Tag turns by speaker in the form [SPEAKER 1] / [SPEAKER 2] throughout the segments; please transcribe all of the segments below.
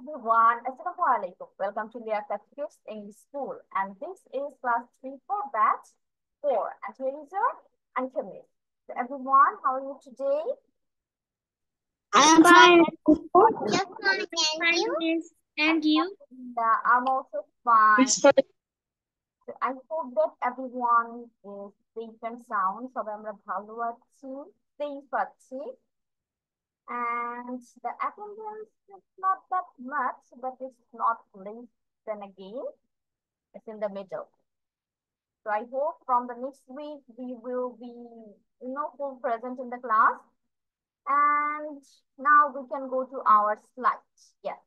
[SPEAKER 1] everyone, Assalamu alaikum. Welcome to Leah Kids English School, and this is class 3 for batch 4. And here is your Ankamis. So everyone, how are you today?
[SPEAKER 2] I am fine.
[SPEAKER 3] Just fine, miss. And you?
[SPEAKER 1] I'm also fine.
[SPEAKER 2] It's fine.
[SPEAKER 1] So I hope that everyone is safe and sound. So আমরা ভালো আছি, safe আছি. And the attendance is not that much, but it's not less than again. It's in the middle. So I hope from the next week we will be, full present in the class. And now we can go to our slides. Yes.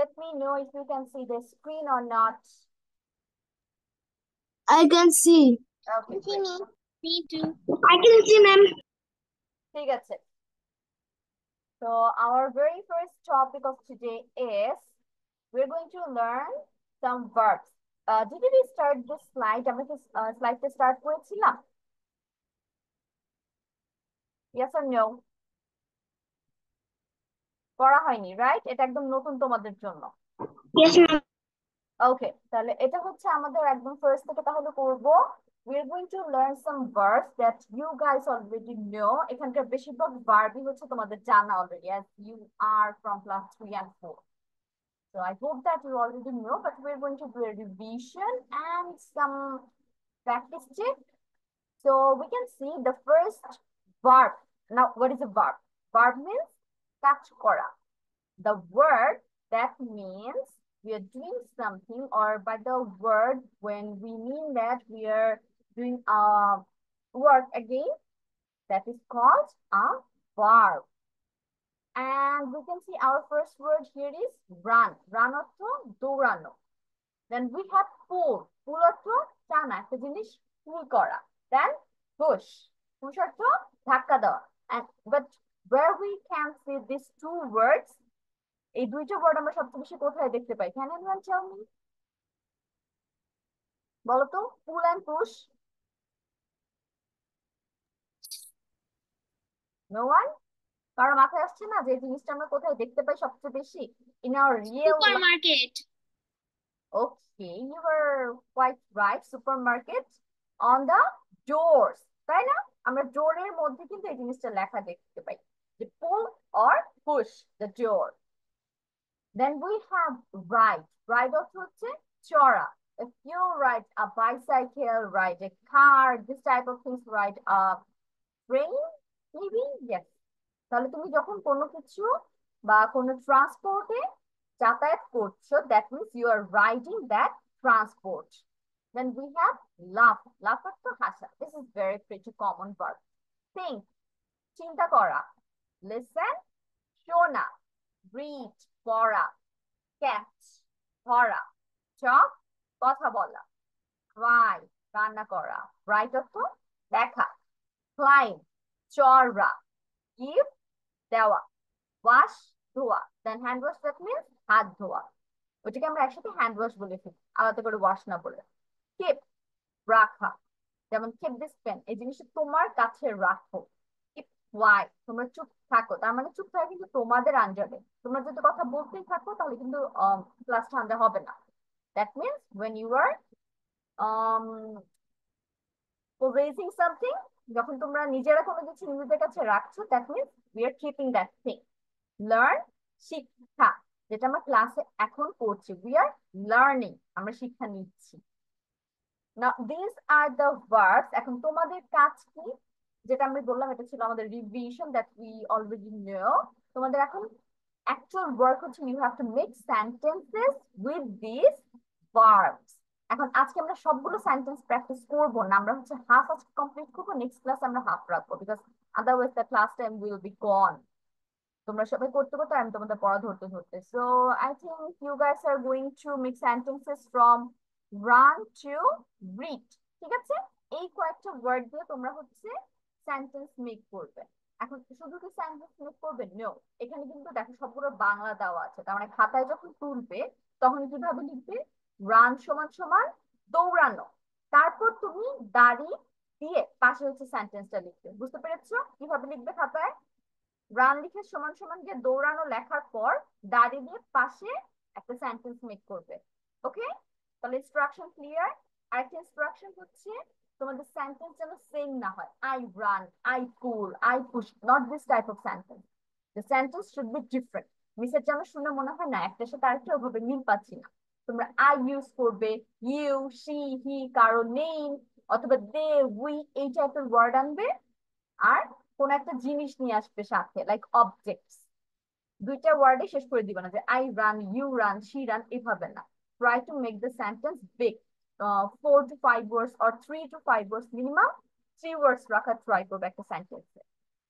[SPEAKER 1] Let me know if you can see the screen or not.
[SPEAKER 2] I can see.
[SPEAKER 1] Okay, great.
[SPEAKER 3] Me too.
[SPEAKER 2] I can see, ma'am.
[SPEAKER 1] ঠিক আছে. So our very first topic of today is we're going to learn some verbs. Did we start this slide? আমরা কি স্লাইডটা start করেছিলাম? Yes or no? করা হয়নি, right? এটা একদম নতুন তোমাদের জন্য।
[SPEAKER 2] Yes, ma'am.
[SPEAKER 1] ওকে, তাহলে এটা হচ্ছে আমাদের একদম ফার্স্ট থেকে তাহলে করব। We are going to learn some verbs that you guys already know. এখানকার বেশিরভাগ ভার্বই হচ্ছে তোমাদের জানা already as you are from class 3 and 4. So I hope that you already know, but we're going to do a revision and some practice check. So we can see the first verb. Now, what is a verb? Verb means touch kora. The word that means we are doing something, or by the word when we mean that we are doing work again, that is called a verb. And we can see our first word here is run. Run অর্থ দৌড়ানো. Then we have pull. Pull অর্থ টানা, একটা জিনিস pull করা. Then push. Push অর্থ ধাক্কা দেওয়া. And but where we can see these two words, এই দুইটা ওয়ার্ড আমরা সবচেয়ে বেশি কোথায় দেখতে পাই? Can anyone tell me? বলো তো, pull and push. No one? কারো মাথায় আসছে না যে এই জিনিসটা আমরা কোথায় দেখতে পাই সবচেয়ে বেশি? In our real life.
[SPEAKER 3] Supermarket.
[SPEAKER 1] Okay, you were quite right. Supermarket on the doors. তাই না? আমরা ডোরের মধ্যে কিন্তু এই জিনিসটা লেখা দেখতে পাই। The pull or push the door. Then we have ride. Ride অর্থ হচ্ছে চড়া. If you ride a bicycle, ride a car, this type of things, ride a train, maybe, yes. তাহলে তুমি যখন কোনো কিছু বা কোনো ট্রান্সপোর্টে যাতায়াত করছো, that means you are riding that transport. Then we have laugh. Laugh অর্থ হাসা. This is very pretty common verb. Think, চিন্তা করা. Listen, শোনা. Read, পড়া. Catch, ধরা. Talk, কথা বলা. Cry, কান্না করা. Write অর্থ লেখা. Climb, চড়া. Give, দেওয়া. Wash, ধোয়া. Then hand wash, that means হাত ধোয়া। ওটাকে আমরা একসাথে হ্যান্ড ওয়াশ বলে ফেলি, আলাদা করে ওয়াশ না বলে। Keep, রাখা। যেমন keep this pen, এই জিনিসটা তোমার কাছে রাখো। Keep quiet, তোমরা চুপ থাকো। তার মানে চুপ থাকা কিন্তু তোমাদের আন্ডারে। তোমরা যদি কথা বলতেই থাকো তাহলে কিন্তু ক্লাস ঠান্ডা হবে না। That means when you are possessing something, যখন তোমরা নিজেরা কোনো কিছু নিজেদের কাছে রাখছো, that means we are keeping that thing. Learn, শিক্ষা, যেটা আমরা ক্লাসে এখন করছি, we are learning, আমরা শিক্ষা নিচ্ছি। Now these are the verbs. এখন তোমাদের কাজ কি? যেটা আমি বললাম এটা ছিল আমাদের revision that we already know. তোমাদের এখন actual work হচ্ছে you have to make sentences with these verbs. এখন আজকে আমরা সবগুলো সেন্টেন্স প্র্যাকটিস করব না, আমরা হচ্ছে হাফ আজকে কমপ্লিট করব, নেক্সট ক্লাস আমরা হাফ রাখবো, because otherwise the class time will be gone. তোমরা সবাই করতে করতে আমি তোমাদের পড়া ধরতে ধরতে। So I think you guys are going to make sentences from run to read. ঠিক আছে, এই কয়েকটা ওয়ার্ড দিয়ে তোমরা হচ্ছে সেন্টেন্স মেক করবে। এখন শুধু কি সেন্টেন্স মেক করবে? নো, এখানে কিন্তু দেখো সবগুলো বাংলা দেওয়া আছে, তার মানে খাতায় যখন তুলবে তখন কিভাবে লিখবে? রান সমান সমান দৌড়ানো, তারপর তুমি দাড়ি দিয়ে পাশে হচ্ছে সেন্টেন্সটা লিখবে। বুঝতে পেরেছো কিভাবে লিখবে খাতায়? রান লিখে সমান সমান দিয়ে দৌড়ানো লেখার পর দাড়ি দিয়ে পাশে একটা সেন্টেন্স মেক করবে। ওকে, তাহলে ইনস্ট্রাকশন ক্লিয়ার। আরেকটা ইনস্ট্রাকশন হচ্ছে তোমাদের সেন্টেন্স যেন সেম না হয়। I run, I pull, I push, not this type of sentence. The sentence should be different. মিসের যেন শুনে মনে হয় না একটার সাথে আরেকটা ওভাবে মিল পাচ্ছি না। তোমরা আই ইউজ করবে, ইউ, শি, হি, কারো নেম অথবা দে, উই এই টাইপের ওয়ার্ড আনবে। আর কোন একটা জিনিস নিয়ে আসবে সাথে, লাইক অবজেক্টস। দুইটা ওয়ার্ডে শেষ করে দিবা না যে I run, you run, she run, এভাবে না। Try to make the sentence big, 4 to 5 words or 3 to 5 words minimum. 3 words রাখার ট্রাই করবে একটা সেন্টেন্সে।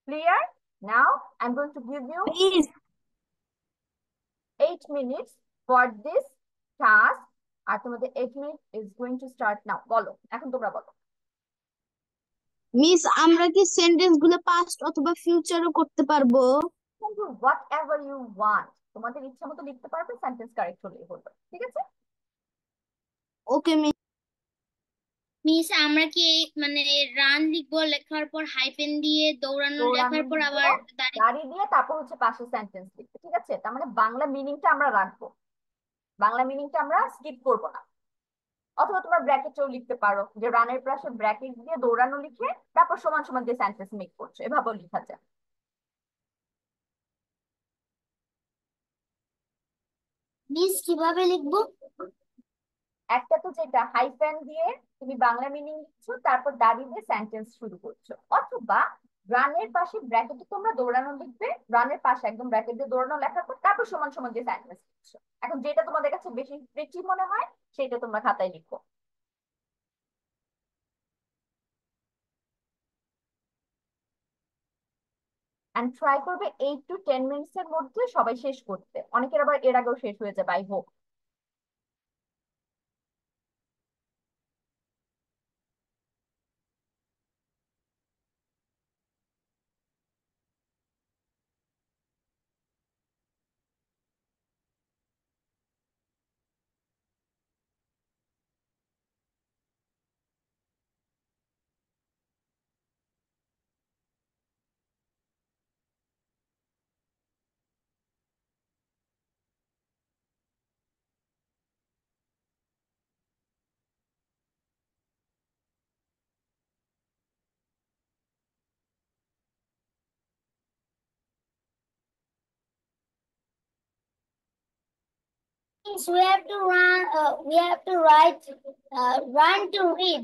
[SPEAKER 1] Clear? Now I am going to give you
[SPEAKER 2] Please,
[SPEAKER 1] 8 minutes for this task. আর তোমাদের 8 minute is going to start now. বলো, এখন তোমরা বলো।
[SPEAKER 2] মিস আমরা কি সেন্টেন্স গুলো পাস্ট অথবা ফিউচারও করতে পারবো?
[SPEAKER 1] কিন্তু হোয়াট এভার ইউ ওয়ান্ট, তোমাদের ইচ্ছা মতো লিখতে পারবে, সেন্টেন্স কারেক্ট হলেই হলো। ঠিক আছে?
[SPEAKER 2] ওকে মিস।
[SPEAKER 3] মিস আমরা কি মানে রান লিখবো, লেখার পর হাইফেন দিয়ে দৌড়ানো
[SPEAKER 1] দৌড়ানো
[SPEAKER 3] লেখার পর
[SPEAKER 1] লিখবো,
[SPEAKER 3] আবার দাঁড়িয়ে?
[SPEAKER 1] গাড়ি দিয়ে তারপর হচ্ছে পাশে সেন্টেন্স লিখবে। ঠিক আছে? তার মানে বাংলা মিনিংটা আমরা রাখবো, বাংলা মিনিংটা আমরা স্কিপ করবো না। অথবা তোমরা ব্র্যাকেটেও লিখতে পারো যে রানের পাশে ব্র্যাকেট দিয়ে দৌড়ানো লিখে তারপর সমান সমান দিয়ে সেন্টেন্স মেক করছো, এভাবেও লেখা যায়।
[SPEAKER 3] মিস কিভাবে লিখবো?
[SPEAKER 1] একটা তো যেটা হাইফেন দিয়ে তুমি বাংলা মিনিং লিখছো তারপর দাড়ি দিয়ে সেন্টেন্স শুরু করছো, অথবা রানের পাশে ব্র্যাকেটে তোমরা দৌড়ানো লিখবে, রানের পাশে একদম ব্র্যাকেট দিয়ে দৌড়ানো লেখার পর তারপর সমান সমান দিয়ে সেন্টেন্স লিখছো। এখন যেটা তোমাদের কাছে বেশি প্রেটি মনে হয় সেটা তোমরা খাতায় লিখো। এন্ড ট্রাই করবে 8 to 10 মিনিটস এর মধ্যে সবাই শেষ করতে। অনেকের আবার এর আগেও শেষ হয়ে যাবে, I hope.
[SPEAKER 3] Means we have to run. We have to write. Run to read.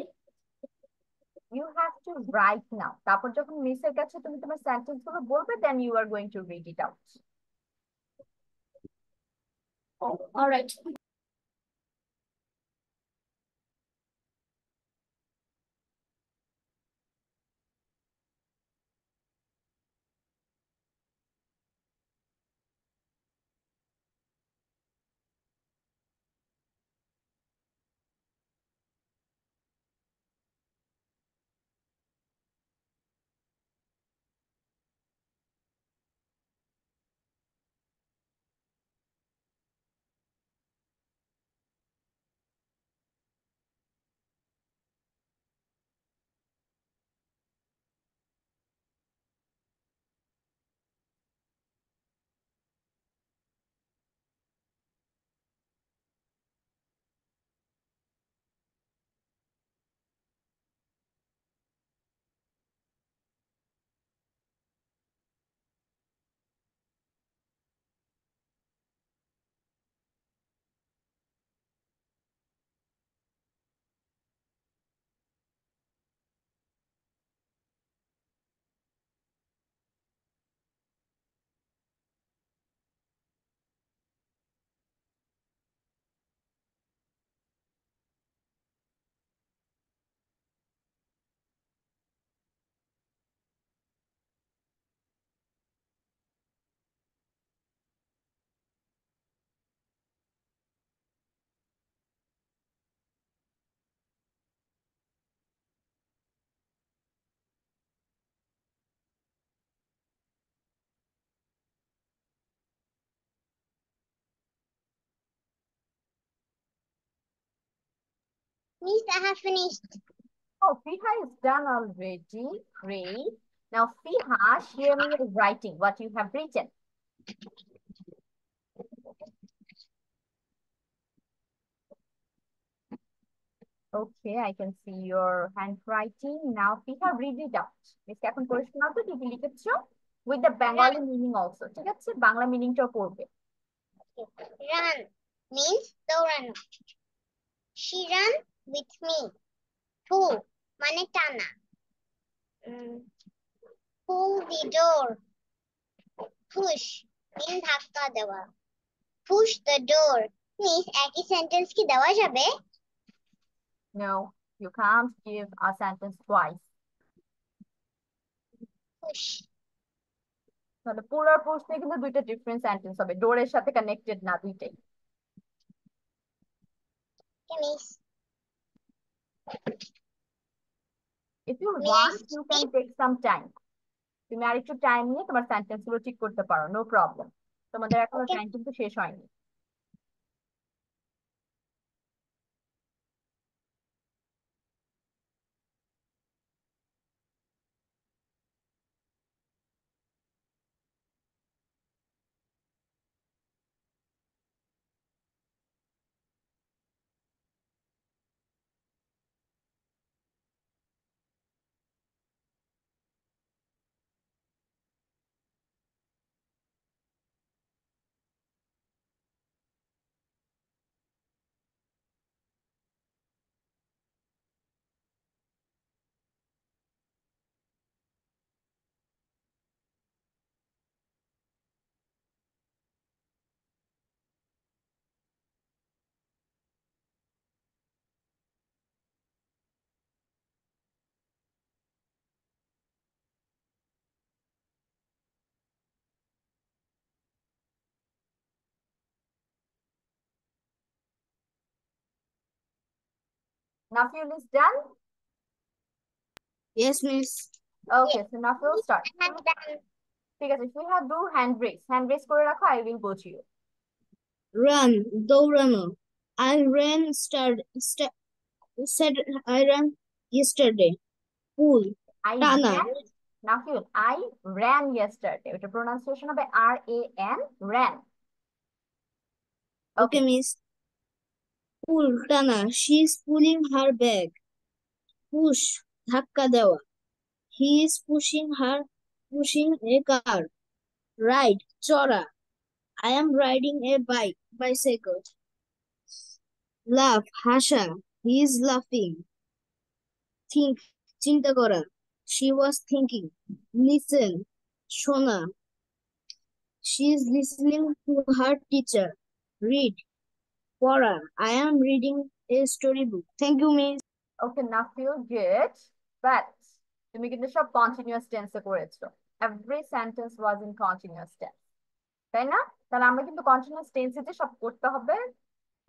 [SPEAKER 1] You have to write now, তারপর যখন মিসের কাছে তুমি তোমার সেন্টেন্স গুলো বলবে then you are going to read it out.
[SPEAKER 3] Oh, all right.
[SPEAKER 4] Miss, I have finished.
[SPEAKER 1] Oh, Fiha is done already. Great. Now, Fiha, share me your writing, what you have written. Okay, I can see your handwriting. Now, Fiha, read it out. Miss এখন পড়ে শোনাও তো কি কি লিখেছো? With the Bengali meaning also. ঠিক আছে, বাংলা মিনিংটাও পড়বে।
[SPEAKER 4] Run means দৌড়ানো. She ran with me. Pull মানে টানা. Pull the door. Push means ধাক্কা দেওয়া. Push the door means একই সেন্টেন্স কি দেওয়া যাবে?
[SPEAKER 1] No, you can't give a sentence twice.
[SPEAKER 4] Push.
[SPEAKER 1] তাহলে পুল আর পুশ দিয়ে কিন্তু দুইটা ডিফারেন্ট সেন্টেন্স হবে, ডোরের সাথে কানেক্টেড না দুইটাই।
[SPEAKER 4] Okay, miss.
[SPEAKER 1] If you
[SPEAKER 4] May I
[SPEAKER 1] want, you can
[SPEAKER 4] speak?
[SPEAKER 1] take some time. তুমি আরেকটু টাইম নিয়ে তোমার সেন্টেন্স গুলো ঠিক করতে পারো, নো প্রবলেম। তোমাদের এখনো
[SPEAKER 4] Okay.
[SPEAKER 1] টাইম কিন্তু শেষ হয়নি। Nafil is done?
[SPEAKER 2] Yes, miss.
[SPEAKER 1] Okay,
[SPEAKER 4] Yes.
[SPEAKER 1] so Nafil start.
[SPEAKER 4] I have done.
[SPEAKER 1] ঠিক আছে, if you have do hand raise করে রাখো, I will go to you.
[SPEAKER 2] Run, দৌড়ানো. I ran said I ran yesterday. Pull,
[SPEAKER 1] I
[SPEAKER 2] টানা.
[SPEAKER 1] ran, Nafil, I ran yesterday. এটা pronunciation হবে RAN, ran.
[SPEAKER 2] Okay,
[SPEAKER 1] Okay,
[SPEAKER 2] miss. Pull, টানা. She is pulling her bag. Push, ধাক্কা দেওয়া. He is pushing a car. Ride, চড়া. I am riding a bicycle. Laugh, হাসা. He is laughing. Think, চিন্তা করা. She was thinking. Listen, শোনা. She is listening to her teacher. Read, পড়া. I am reading a storybook. Thank you, miss.
[SPEAKER 1] okay, Nafil, good. But তুমি কিন্তু সব continuous টেন্সে করেছো। Every sentence was in continuous tense, তাই না? তাহলে আমরা কিন্তু কন্টিনিউয়াস টেন্সে যে সব করতে হবে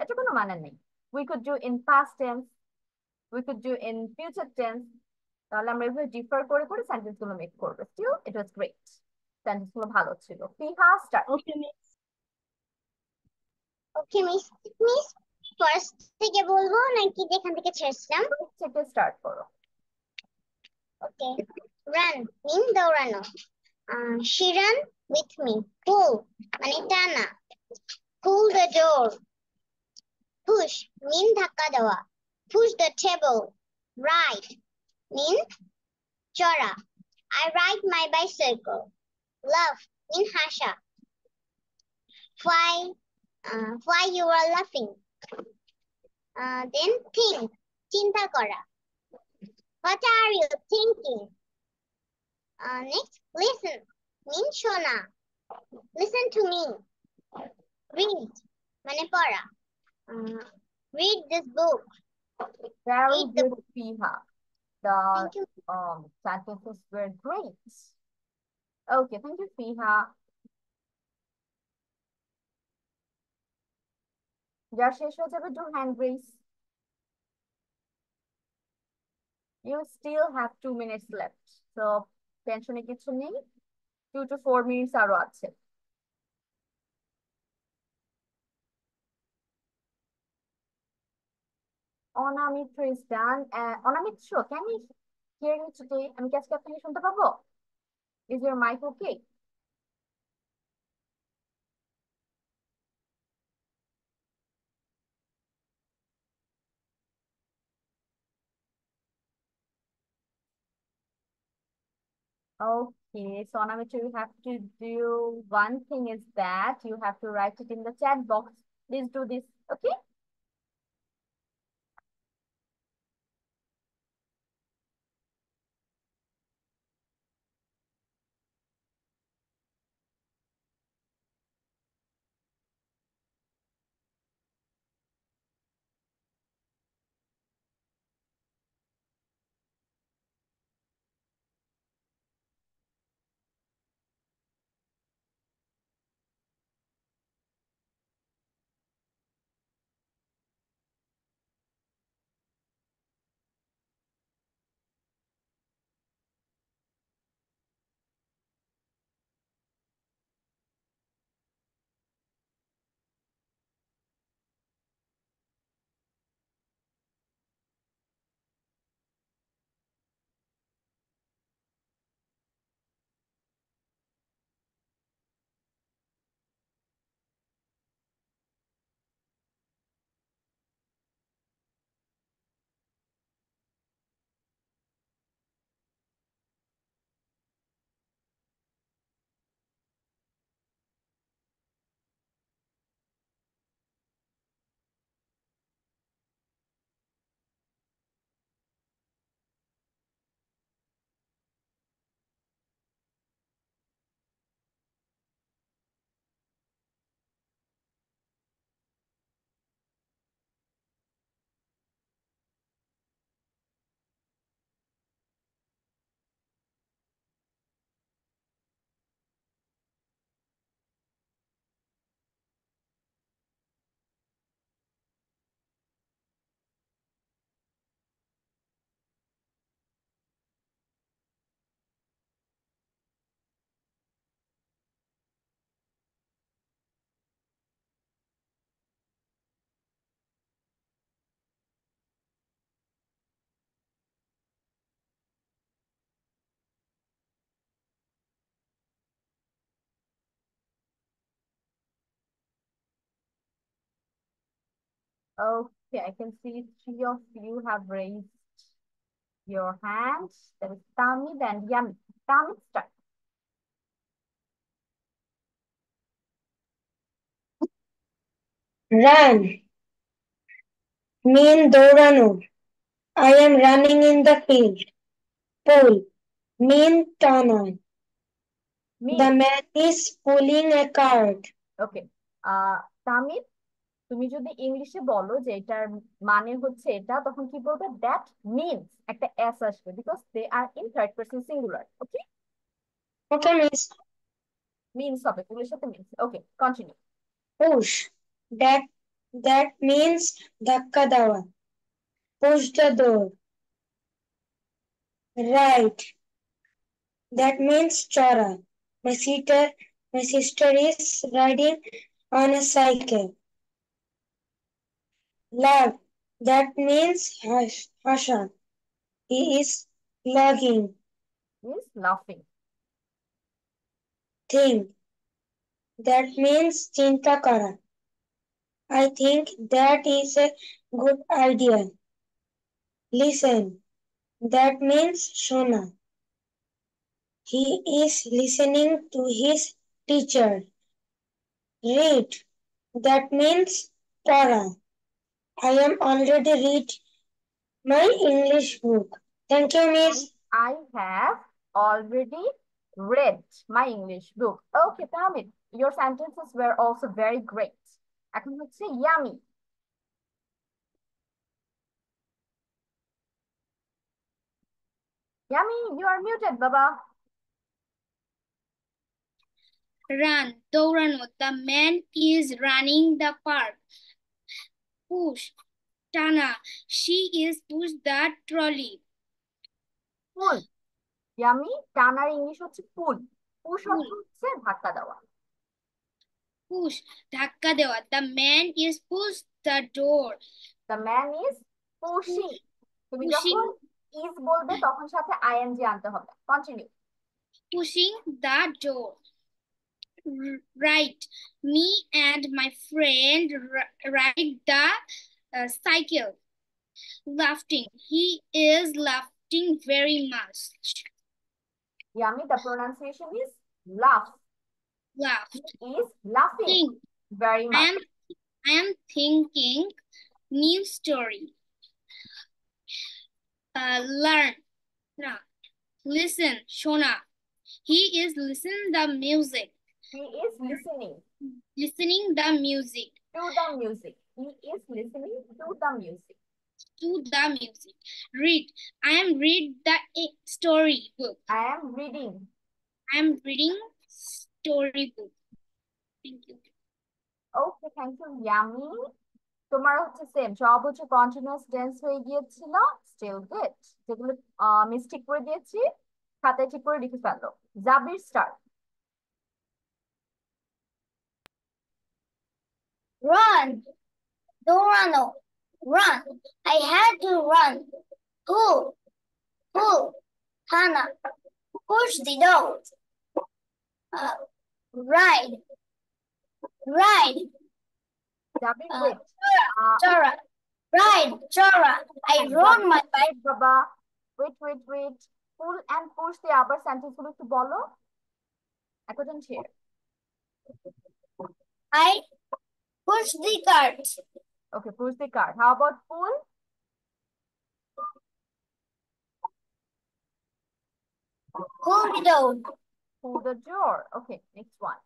[SPEAKER 1] এটা কোনো মানে নেই। We could do in past tense, we could do in future tense. তাহলে আমরা এভাবে ডিফার করে করে সেন্টেন্স গুলো মেক করবো। Still it was great, sentence গুলো ভালো ছিল। Fiha, start.
[SPEAKER 2] Okay, miss.
[SPEAKER 4] Okay, miss. Miss, first থেকে বলবো নাকি যেখান থেকে ছেড়েছিলাম?
[SPEAKER 1] থেকে স্টার্ট করো।
[SPEAKER 4] Okay. Run mean দৌড়ানো. She ran with me. Pull মানে টানা. Pull the door. Push mean ধাক্কা দেওয়া. Push the table. Ride mean চড়া. I ride my bicycle. Laugh mean হাসা. Why you are laughing? Then think চিন্তা করা. What are you thinking? Next, listen means শোনা. Listen to me. Read মানে পড়া. Read this book.
[SPEAKER 1] Very
[SPEAKER 4] Read the
[SPEAKER 1] good,
[SPEAKER 4] book.
[SPEAKER 1] Fiha. The
[SPEAKER 4] Thank you.
[SPEAKER 1] sentences were great. Okay, thank you, Fiha. যার শেষ হয়ে যাবে, do hand raise. You still have 2 minutes left, so টেনশনে কিছু নেই। 2 to 4 minutes আরো আছে। অনামিত্র is done. অনামিত্র, can you hear me today? আমি কি আজকে আপনাকে শুনতে পাবো? Is your mic okay? Okay, so Anamita, you have to do one thing is that you have to write it in the chat box. Please do this, okay? Okay, I can see three of you have raised your hands. There is Tamid and Yami. Tamid, start.
[SPEAKER 5] Run mean দৌড়ানো. I am running in the field. Pull mean টানা. The
[SPEAKER 1] Me.
[SPEAKER 5] man is pulling a cart.
[SPEAKER 1] Okay. তামিদ, তুমি যদি ইংলিশে বলো যে এটার মানে হচ্ছে এটা, তখন কি বলবে? দ্যাট মিনস একটা এস আসবে, because they are in third person singular. Okay,
[SPEAKER 5] Okay, miss.
[SPEAKER 1] Means হবে, পুলের সাথে means. Okay, continue.
[SPEAKER 5] Push. That means ধাক্কা দেওয়া. Push the door. Right. That means চড়া. My sister is riding on a cycle. Laugh. That means হাসা. He is laughing.
[SPEAKER 1] Means লাফিং।
[SPEAKER 5] Think. That means চিন্তা করা. I think that is a good idea. Listen. That means শোনা. He is listening to his teacher. Read. That means পড়া. I am already read my English book. Thank you, miss.
[SPEAKER 1] I have already read my English book. Okay, Tamid, your sentences were also very great. এখন হচ্ছে yummy. Yummy, you are muted, Baba.
[SPEAKER 3] Run, দৌড়ানো. The man is running the park. Push, টানা. She is push the trolley.
[SPEAKER 1] Pull. Yummy, টানার English হচ্ছে পুল। Push
[SPEAKER 3] Pull,
[SPEAKER 1] অর্থ হচ্ছে ধাক্কা দেওয়া।
[SPEAKER 3] push, ধাক্কা দেওয়া. The man is push the door.
[SPEAKER 1] The man is pushing তুমি
[SPEAKER 3] Pushing,
[SPEAKER 1] যখন ইজ বলবে তখন সাথে আইএনজি আনতে হবে continue
[SPEAKER 3] pushing the door. Right. Me and my friend ride the cycle, laughing. He is laughing very much.
[SPEAKER 1] Yami the pronunciation is laugh
[SPEAKER 3] Laughed.
[SPEAKER 1] he is laughing
[SPEAKER 3] Think.
[SPEAKER 1] very
[SPEAKER 3] I
[SPEAKER 1] much
[SPEAKER 3] am I am thinking new story. Learn. No. Listen, Shona. He is listening the music.
[SPEAKER 1] he is listening
[SPEAKER 3] Listening the music.
[SPEAKER 1] to the music he is listening to the music
[SPEAKER 3] To the music. Read. I am read the story book.
[SPEAKER 1] I am reading
[SPEAKER 3] I am reading story book. Thank you.
[SPEAKER 1] Okay thank you Yami তোমার হচ্ছে same সব হচ্ছে continuous tense হয়ে গিয়েছিল still good যেগুলো mistake করে দিয়েছি খাতায় ঠিক করে লিখে ফেলো জাবির start
[SPEAKER 4] Run, Dorano, run. I had to run. Pull, pull. Hannah, push the door. Ride, ride.
[SPEAKER 1] Jabir wait
[SPEAKER 4] Chora, ride, Chora. I rode my bike.
[SPEAKER 1] বাবা ওয়েট পুল এন্ড পুশ দিয়ে আবার সেন্টেন্স গুলো একটু বলো একজন share
[SPEAKER 4] I pushed the cart.
[SPEAKER 1] Okay push the cart how about pull
[SPEAKER 4] Pull the door.
[SPEAKER 1] pull the door okay next one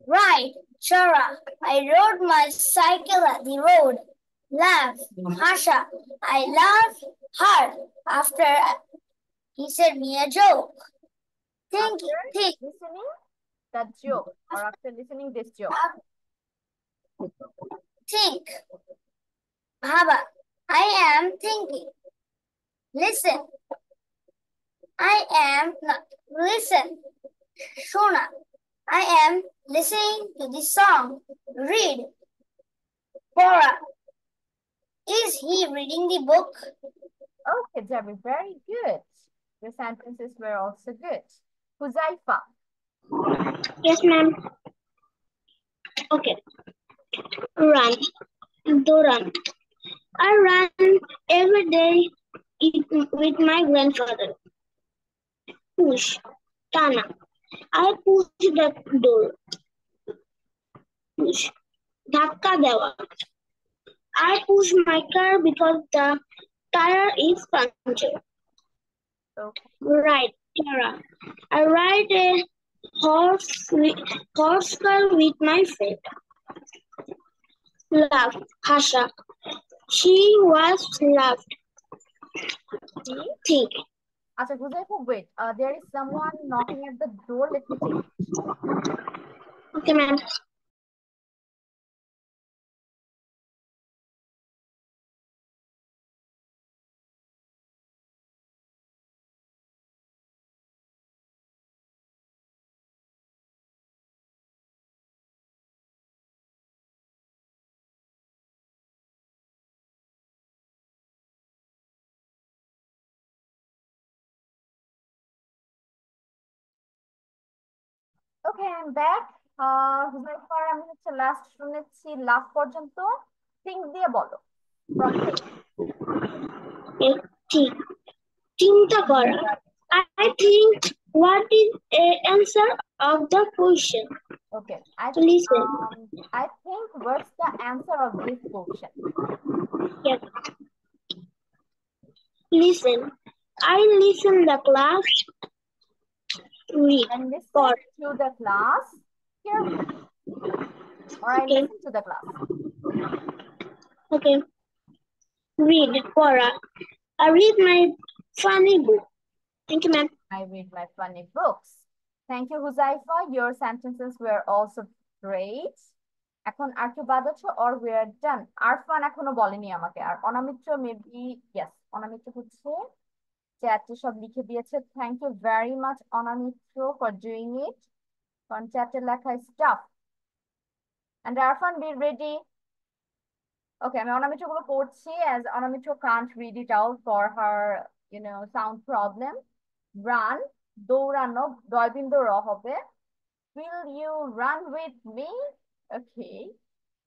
[SPEAKER 4] Ride, Chora. I rode my cycle at the road. Laugh, Hasha. I laughed hard after he said me a joke. Think, think.
[SPEAKER 1] listening that joke or after listening this joke
[SPEAKER 4] Think. Baba, I am thinking. Listen. I am not. Listen. Shona, I am listening to the song. Read. Bora, is he reading the book?
[SPEAKER 1] okay Jabi very good the sentences were also good Huzaifa
[SPEAKER 2] Yes, ma'am. Okay. Run. Do run. I run every day with my grandfather. Push. Tana. I push the door. Push. ধাক্কা দেওয়া. I push my car because the tire is punctured.
[SPEAKER 1] okay
[SPEAKER 2] Ride. Tara. I ride a horse car with my friend. Laugh. Hasha. She was laughed.
[SPEAKER 1] see
[SPEAKER 2] Think.
[SPEAKER 1] acha Huzaifa wait there is someone knocking at the door let me take it
[SPEAKER 2] Okay, ma'am.
[SPEAKER 1] Okay, I'm back. হুজাইফার আমি হচ্ছে last শুনেছি last পর্যন্ত think দিয়ে বলো from think.
[SPEAKER 2] Think. চিন্তা করা. I think what is a answer of the question?
[SPEAKER 1] Okay,
[SPEAKER 2] Listen.
[SPEAKER 1] I think what's the answer of this question?
[SPEAKER 2] Yes. Listen. I listen the class. Read.
[SPEAKER 1] And listen
[SPEAKER 2] For.
[SPEAKER 1] to the class carefully. Or I
[SPEAKER 2] Okay.
[SPEAKER 1] listen to the class.
[SPEAKER 2] Okay. Read. Cora. I read my funny book. Thank you, ma'am.
[SPEAKER 1] I read my funny books. Thank you, Huzaifa. Your sentences were also great. এখন আর কেউ বাদ আছো or we are done. Arfan এখনো বলেনি আমাকে আর অনামিত্র maybe yes অনামিত্র হচ্ছে চ্যাটে সব লিখে দিয়েছে thank you very much Anamitra for doing it কারণ চ্যাটে লেখা stuff and Arfan be ready Okay, আমি অনামিকা গুলো পড়ছি as Anamika can't read it out for her, sound problem. Run, দৌড়ানো, দয়বিন্দু র হবে. Will you run with me? Okay.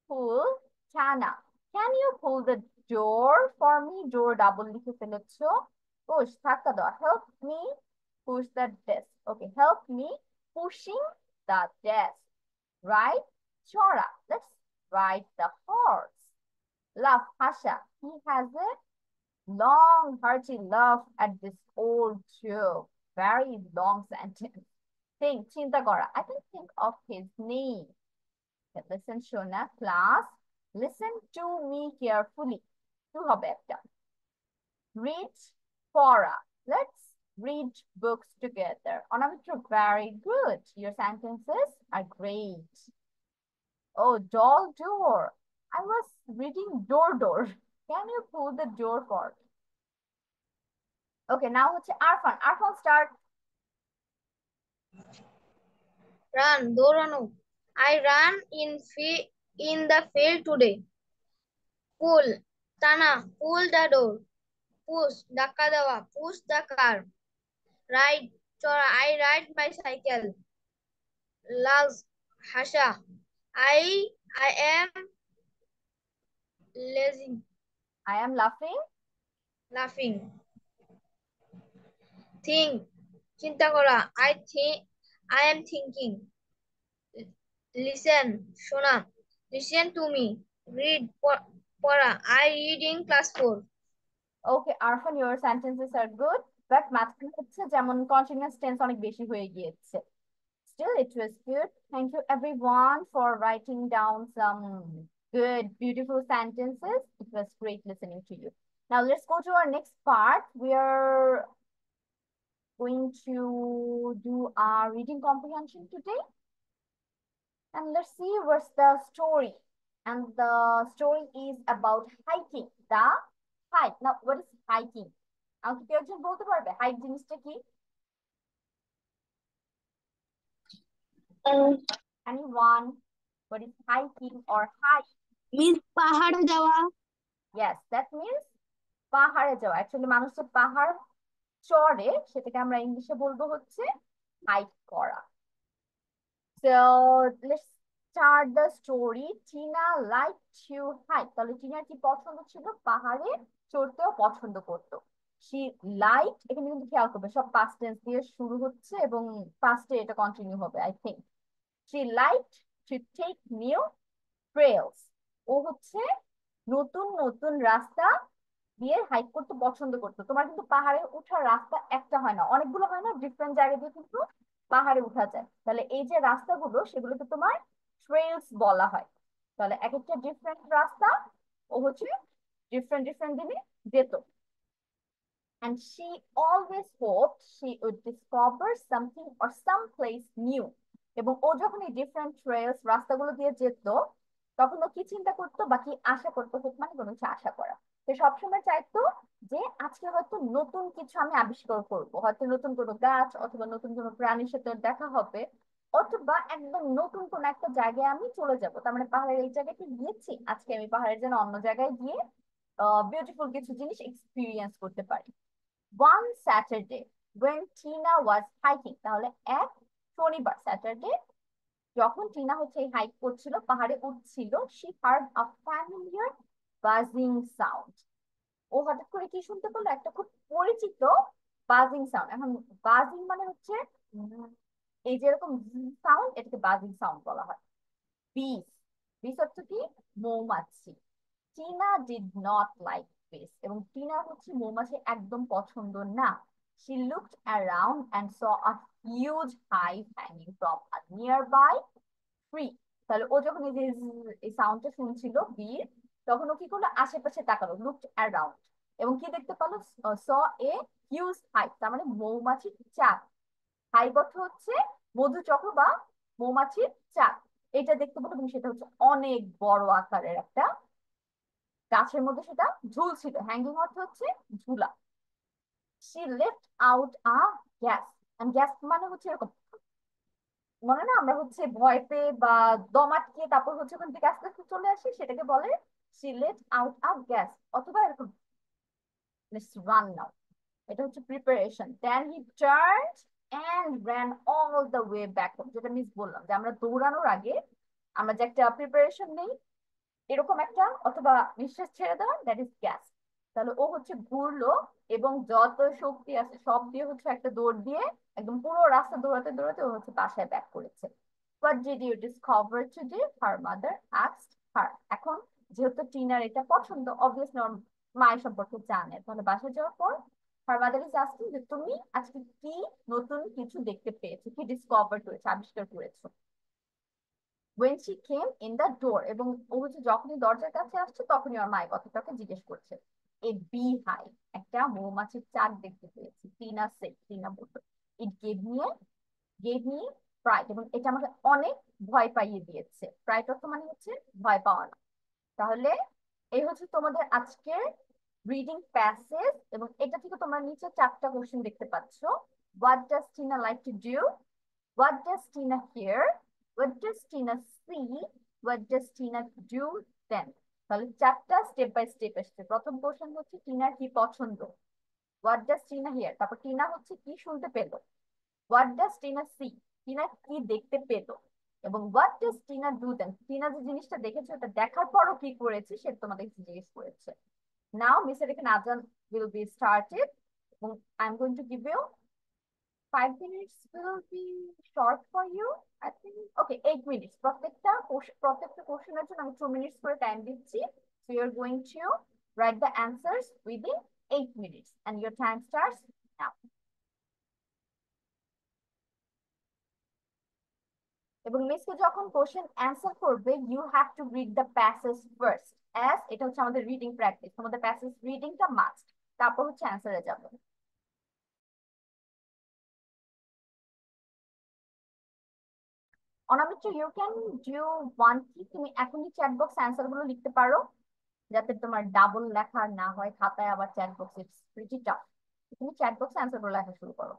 [SPEAKER 1] Pull, Tana. Can you pull the door for me? Door double লিখে ফেলেছো. Push, ধাক্কা দাও. Help me push the desk. Okay, help me pushing the desk. Right? Chora. Let's ride the horse. Laugh, Hasha. He has a long, hearty laugh at this old joke. Very long sentence. Think, চিন্তা করা. I can think of his name. Okay, listen, Shona, class. Listen to me carefully. Tu হবে একটা. Read Cora. Let's read books together. Anamitra, very good. Your sentences are great. Oh, doll door. I was reading door. Can you pull the door for me? Okay, now হচ্ছে Arfan. Arfan, start.
[SPEAKER 2] Run, দৌড়ানো. I ran in the field today. Pull, টানা. Pull the door. Push, ধাক্কা দেওয়া. Push the car. Ride, চড়া. I ride my cycle. Laugh, হাসা. I am lazy,
[SPEAKER 1] I am laughing.
[SPEAKER 2] laughing. Think, চিন্তা করা. I am thinking. Listen, শোনা. Listen to me. Read, পড়া. I read in class 4.
[SPEAKER 1] Okay, Arfan, your sentences are good, but মাঝখানে হচ্ছে যেমন continuous tense অনেক বেশি হয়ে গিয়েছে. Still, it was good. Thank you everyone for writing down some good, beautiful sentences. It was great listening to you. Now let's go to our next part. We are going to do our reading comprehension today. And let's see what's the story. And the story is about hiking. The hike. Now, what is hiking? আমাকে কেউ একজন বলতে পারবে hike জিনিসটা কি? Anyone? What is hiking or hike?
[SPEAKER 2] Means পাহাড়ে যাওয়া.
[SPEAKER 1] Yes, that means পাহাড়ে যাওয়া. Actually, মানুষ যে পাহাড় চড়ে সেটাকে আমরা ইংলিশে বলবো হচ্ছে হাইক করা. So let's start the story. Tina liked to hike. তাহলে টিনার কি পছন্দ ছিল? পাহাড়ে চড়তেও পছন্দ করতো. She liked, এখানে কিন্তু খেয়াল করবে সব past tense দিয়ে শুরু হচ্ছে এবং past এ এটা কন্টিনিউ হবে, I think. She liked to take new trails. ও হচ্ছে নতুন নতুন রাস্তা দিয়ে হাইক করতে পছন্দ করতো. তোমার কিন্তু পাহাড়ে ওঠার রাস্তা একটা হয় না, অনেকগুলো হয় না, ডিফারেন্ট জায়গা দিয়ে কিন্তু পাহাড়ে উঠা যায়. তাহলে এই যে রাস্তাগুলো সেগুলোকে তোমার ট্রেলস বলা হয়. তাহলে এক একটা ডিফারেন্ট রাস্তা ও হচ্ছে ডিফারেন্ট ডিফারেন্ট দিনে যেত. And she always hoped she would discover something or some place new. এবং ও যখন এই ডিফারেন্ট ট্রেলস রাস্তাগুলো দিয়ে যেত তখন ও কি চিন্তা করতো বা কি আশা করতো, হোক মানে কোনো কিছু আশা করা. সে সবসময় চাইতো যে আজকে হয়তো নতুন কিছু আমি আবিষ্কার করব, হয়তো নতুন কোনো গাছ অথবা নতুন কোনো প্রাণীর সাথে ওর দেখা হবে, অথবা একদম নতুন কোন একটা জায়গায় আমি চলে যাব. তার মানে পাহাড়ের এই জায়গাতে গিয়েছি, আজকে আমি পাহাড়ের জন্য অন্য জায়গায় গিয়ে বিউটিফুল কিছু জিনিস এক্সপিরিয়েন্স করতে পারি. One Saturday when Tina was hiking, তাহলে এক শনিবার স্যাটারডে যখন টিনা হচ্ছে এই হাইক করছিল, পাহাড়ে উঠছিল, she heard a familiar buzzing sound. ও হঠাৎ করে কি শুনতে পেলো? একটা খুব পরিচিত বাজিং সাউন্ড. এখন বাজিং মানে হচ্ছে এই যেরকম সাউন্ড, এটাকে বাজিং সাউন্ড বলা হয়. বিস, বিস হচ্ছে কি? মৌমাছি. টিনা ডিড নট লাইক বিস, এবং টিনা হচ্ছে মৌমাছি একদম পছন্দ না. She looked around and saw a huge hive hanging from a nearby tree. তাহলে ও যখন এই যে এই সাউন্ডটা শুনছিল বীর, তখন ও কি করলো? আশেপাশে তাকালো, লুকড অ্যারাউন্ড, এবং কি দেখতে পেলো? স এ হিউজ হাইভ, তার মানে মৌমাছির চাক. হাইভ অর্থ হচ্ছে মধুচক্র বা মৌমাছির চাক. এটা দেখতে পেলো এবং সেটা হচ্ছে অনেক বড় আকারের একটা গাছের মধ্যে সেটা ঝুলছিল. হ্যাঙ্গিং অর্থ হচ্ছে ঝুলা. She left out a gasp, and gasp মানে হচ্ছে এরকম, মনে না আমরা হচ্ছে ভয় পেয়ে বা দম আটকিয়ে তারপর হচ্ছে ওখান থেকে আস্তে আস্তে চলে আসি, সেটাকে বলে she let out a gas অথবা এরকম let's run now এটা হচ্ছে preparation then he turned and ran all the way back home যেটা মিস বললাম যে আমরা দৌড়ানোর আগে আমরা যে একটা প্রিপারেশন নেই এরকম একটা অথবা নিঃশ্বাস ছেড়ে দেওয়া দ্যাট ইজ গ্যাস তাহলে ও হচ্ছে ঘুরলো এবং যত শক্তি আছে সব দিয়ে হচ্ছে একটা দৌড় দিয়ে একদম পুরো রাস্তা দৌড়াতে দৌড়াতে ও হচ্ছে বাসায় ব্যাক করেছে what did you discover today her mother asked her এখন যেহেতু টিনার এটা পছন্দ অবভিয়াসলি ওর মায়ের সম্পর্কে জানে তাহলে বাসায় যাওয়ার পর her mother is asking যে তুমি আজকে কি নতুন কিছু দেখতে পেয়েছো কি ডিসকভার করেছো আবিষ্কার করেছো when she came in the door এবং ও হচ্ছে যখনই দরজার কাছে আসছে তখনই ওর মায়ের কথাটাকে জিজ্ঞেস করছে a beehive একটা মৌমাছির চাক দেখতে পেয়েছি টিনা বলতো it gave me fright এবং এটা আমাকে অনেক ভয় পাইয়ে দিয়েছে fright অর্থ মানে হচ্ছে ভয় পাওয়া না তাহলে এই হচ্ছে তোমাদের আজকের রিডিং প্যাসেজ এবং এটা থেকে তোমরা নিচে 4টা কোশ্চেন দেখতে পাচ্ছ what does Tina like to do what does Tina hear what does Tina see what does Tina do then তাহলে 4টা স্টেপ বাই স্টেপ আসছে প্রথম কোশ্চেন হচ্ছে টিনার কি পছন্দ what does Tina hear তারপর টিনা হচ্ছে কি শুনতে পেল what does Tina see Tina কি দেখতে পেল এবং what does Tina do then Tina যে জিনিসটা দেখেছে ওটা দেখার পরও কি করেছে সেটা তোমাদের জিজ্ঞেস করেছে now মিসের এখানে আজান will be started এবং I'm going to give you 5 minutes will be short for you I think okay 8 minutes প্রত্যেকটা কোশ্চেনের জন্য আমি 2 minutes করে টাইম দিচ্ছি so you're going to write the answers within 8 minutes and your time starts now এবং মিসকে যখন question answer করবে you have to read the passage first as এটা হচ্ছে আমাদের রিডিং প্র্যাকটিস তোমাদের প্যাসেজ রিডিংটা মাস্ট তারপর হচ্ছে অ্যান্সারে যাবে Anamitra you can do one কি তুমি এখনই চ্যাট বক্স অ্যান্সার গুলো লিখতে পারো যাতে তোমার ডাবল লেখা না হয় খাতায় আবার chat box it's pretty tough তুমি চ্যাট বক্স অ্যান্সার গুলো লেখা শুরু করো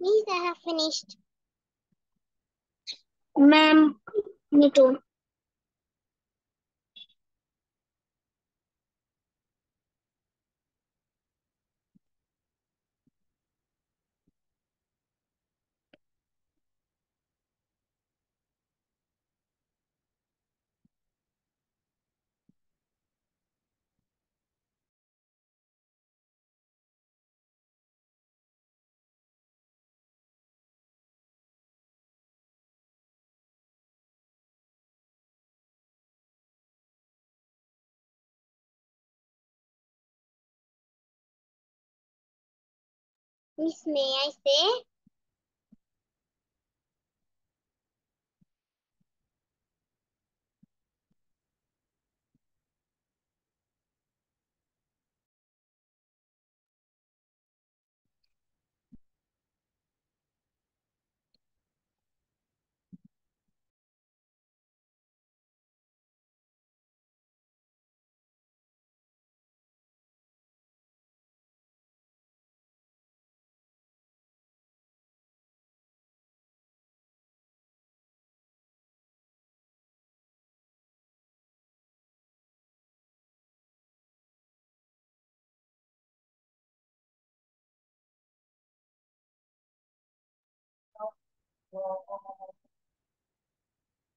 [SPEAKER 3] Miss, I have finished.
[SPEAKER 2] Ma'am, me too.
[SPEAKER 3] Miss, may I say?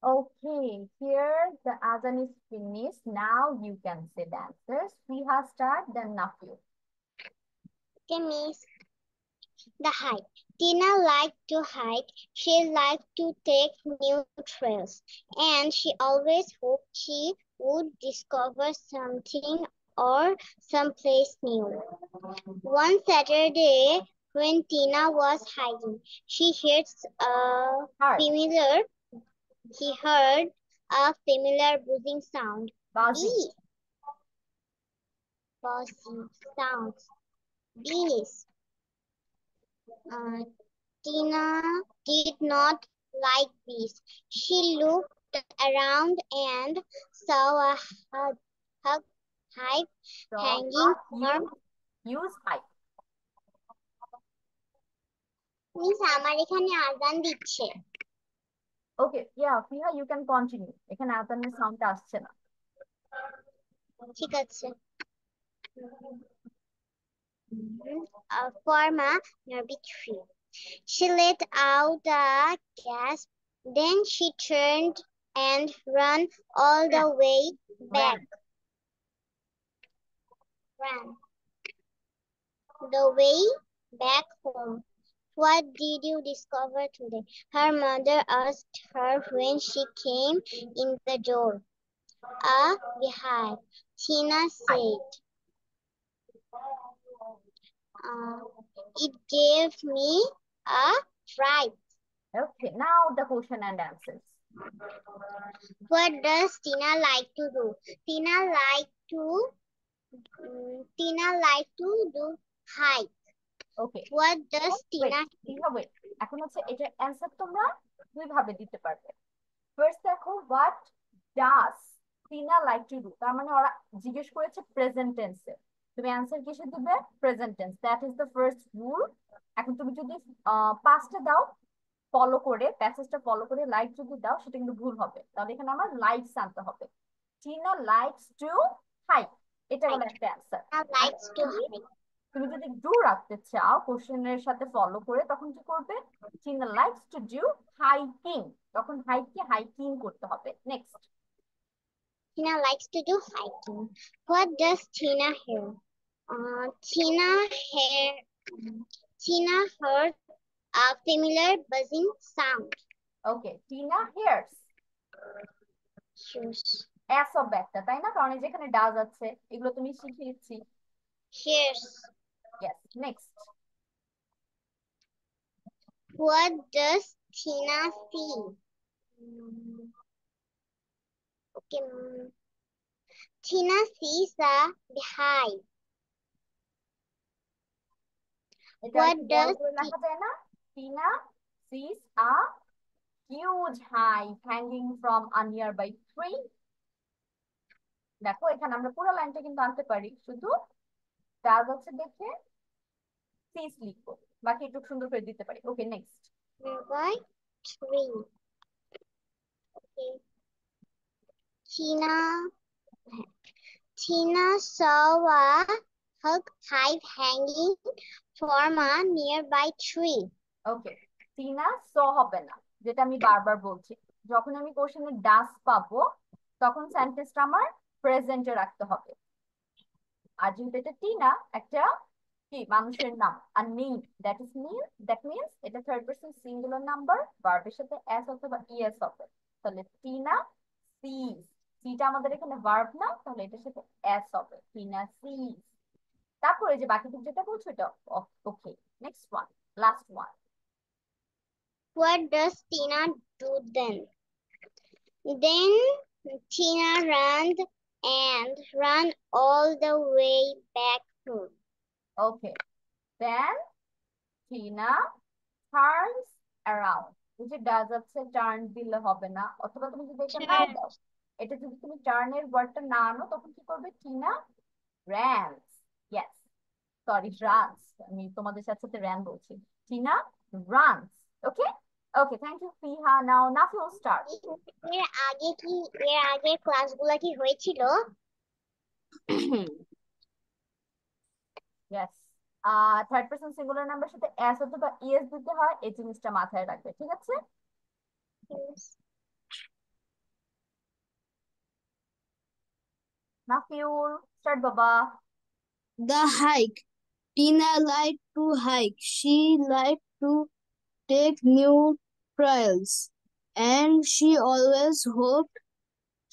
[SPEAKER 1] Okay, here the Azan is finished. Now you can say the answers. We have start, then Nafiu.
[SPEAKER 3] Okay, Miss. The hike. Tina liked to hike. She liked to take new trails. And she always hoped she would discover something or someplace new. One Saturday, when Tina was hiking,
[SPEAKER 1] Heart,
[SPEAKER 3] familiar he heard a familiar buzzing sound.
[SPEAKER 1] Bazi.
[SPEAKER 3] Bee. Buzzing sounds. Bees. Uh, Tina did not like bees. She looked around and saw a hug, hive
[SPEAKER 1] So,
[SPEAKER 3] hanging from
[SPEAKER 1] use hype.
[SPEAKER 3] Miss আমার এখানে আজান দিচ্ছে
[SPEAKER 1] Okay, yeah, Fiha, you can continue. এখানে আজানের sound আসছে না।
[SPEAKER 3] ঠিক আছে form a nervy tree. She let out a gasp, then she turned and ran all the way back. Ran the way back home. What did you discover today? Her mother asked her when she came in the door. A beehive, Tina said. It gave me a fright.
[SPEAKER 1] Okay, now the question and answers.
[SPEAKER 3] What does Tina like to do? Tina like to do hike.
[SPEAKER 1] Okay.
[SPEAKER 3] What does Tina
[SPEAKER 1] wait. এখন হচ্ছে এটা answer তোমরা দুই ভাবে দিতে পারবে। First দেখো what does Tina like to do, তার মানে ওরা জিজ্ঞেস করেছে প্রেজেন্ট টেন্সে, তুমি অ্যানসার কিসে দিবে? Present tense, that is the first rule. এখন তুমি যদি পাস্টে দাও ফলো করে, প্যাসেজটা ফলো করে লাইক যদি দাও সেটা কিন্তু ভুল হবে, তাহলে এখানে আমার লাইকস আনতে হবে। টিনা লাইকস টু হাইক, এটা হলো একটা অ্যানসার।
[SPEAKER 3] likes to hike?
[SPEAKER 1] তুমি যদি ডু রাখতে চাও কোশ্চেনের সাথে ফলো করে, তখন কি করবে? Tina likes to do hiking, তখন হাইককে হাইকিং করতে হবে। Next,
[SPEAKER 3] Tina likes to do hiking. What does Tina hear? Tina heard a familiar buzzing sound.
[SPEAKER 1] Okay, Tina hears
[SPEAKER 3] Hears.
[SPEAKER 1] As of ব্যাকটা, তাই না? কারণ যেখানে ডাজ আছে এগুলো তুমি শিখিয়েছি।
[SPEAKER 3] Hears.
[SPEAKER 1] Yes, next,
[SPEAKER 3] What does Tina see? Okay. Tina sees a beehive.
[SPEAKER 1] এটা
[SPEAKER 3] What
[SPEAKER 1] একটু বড়
[SPEAKER 3] does
[SPEAKER 1] করে লেখা যায় না? Tina sees a huge hive hanging from a nearby tree. দেখো এখানে আমরা পুরো লাইনটা কিন্তু আনতে পারি, শুধু ডাজ আছে দেখে সিস লিখবো, বাকি একটু সুন্দর করে দিতে পারি। ওকে, next.
[SPEAKER 3] Nearby tree. Okay. Tina saw a hive hanging from a nearby tree.
[SPEAKER 1] ওকে, টিনা স হবে না, যেটা আমি বারবার বলছি। যখন আমি কোশ্চেনে ডাস পাবো তখন সেন্টেন্সটা আমার প্রেজেন্টে রাখতে হবে। আর যেহেতু এটা টিনা একটা কি মানুষের নাম, আর নেম, দ্যাট মিনস এটা থার্ড পারসন সিঙ্গুলার নাম্বার, ভার্বের সাথে এস অথবা ইএস হবে। তাহলে টিনা সিজ, সিটা আমাদের এখানে ভার্ব না, তাহলে এটার সাথে এস হবে, টিনা সিজ। তারপরে যে বাকিটুকু যেটা বলছো এটা okay. Next one, last one.
[SPEAKER 3] What does Tina do then? Then Tina ran all the way back home.
[SPEAKER 1] Okay, then Tina turns around. এই যে ডাজ আছে, টার্ন দিলে হবে না, অথবা তুমি যদি এটা না দাও, এটা যদি তুমি টার্নের ওয়ার্ডটা না আনো তখন কি করবে, Tina runs. Yes, sorry, runs, আমি তোমাদের সাথে সাথে র্যান বলছি। Tina runs. Okay okay, thank you Fiha. Now Nafil start.
[SPEAKER 3] এর আগে ক্লাসগুলো কি হয়েছিল?
[SPEAKER 1] Yes, third person singular number সাথে এস অথবা ইএস দিতে হয়, এই জিনিসটা মাথায় রাখবে, ঠিক আছে? নাফিউল স্টার্ট বাবা।
[SPEAKER 2] The hike. Tina liked to hike. She liked to take new trails, and she always hoped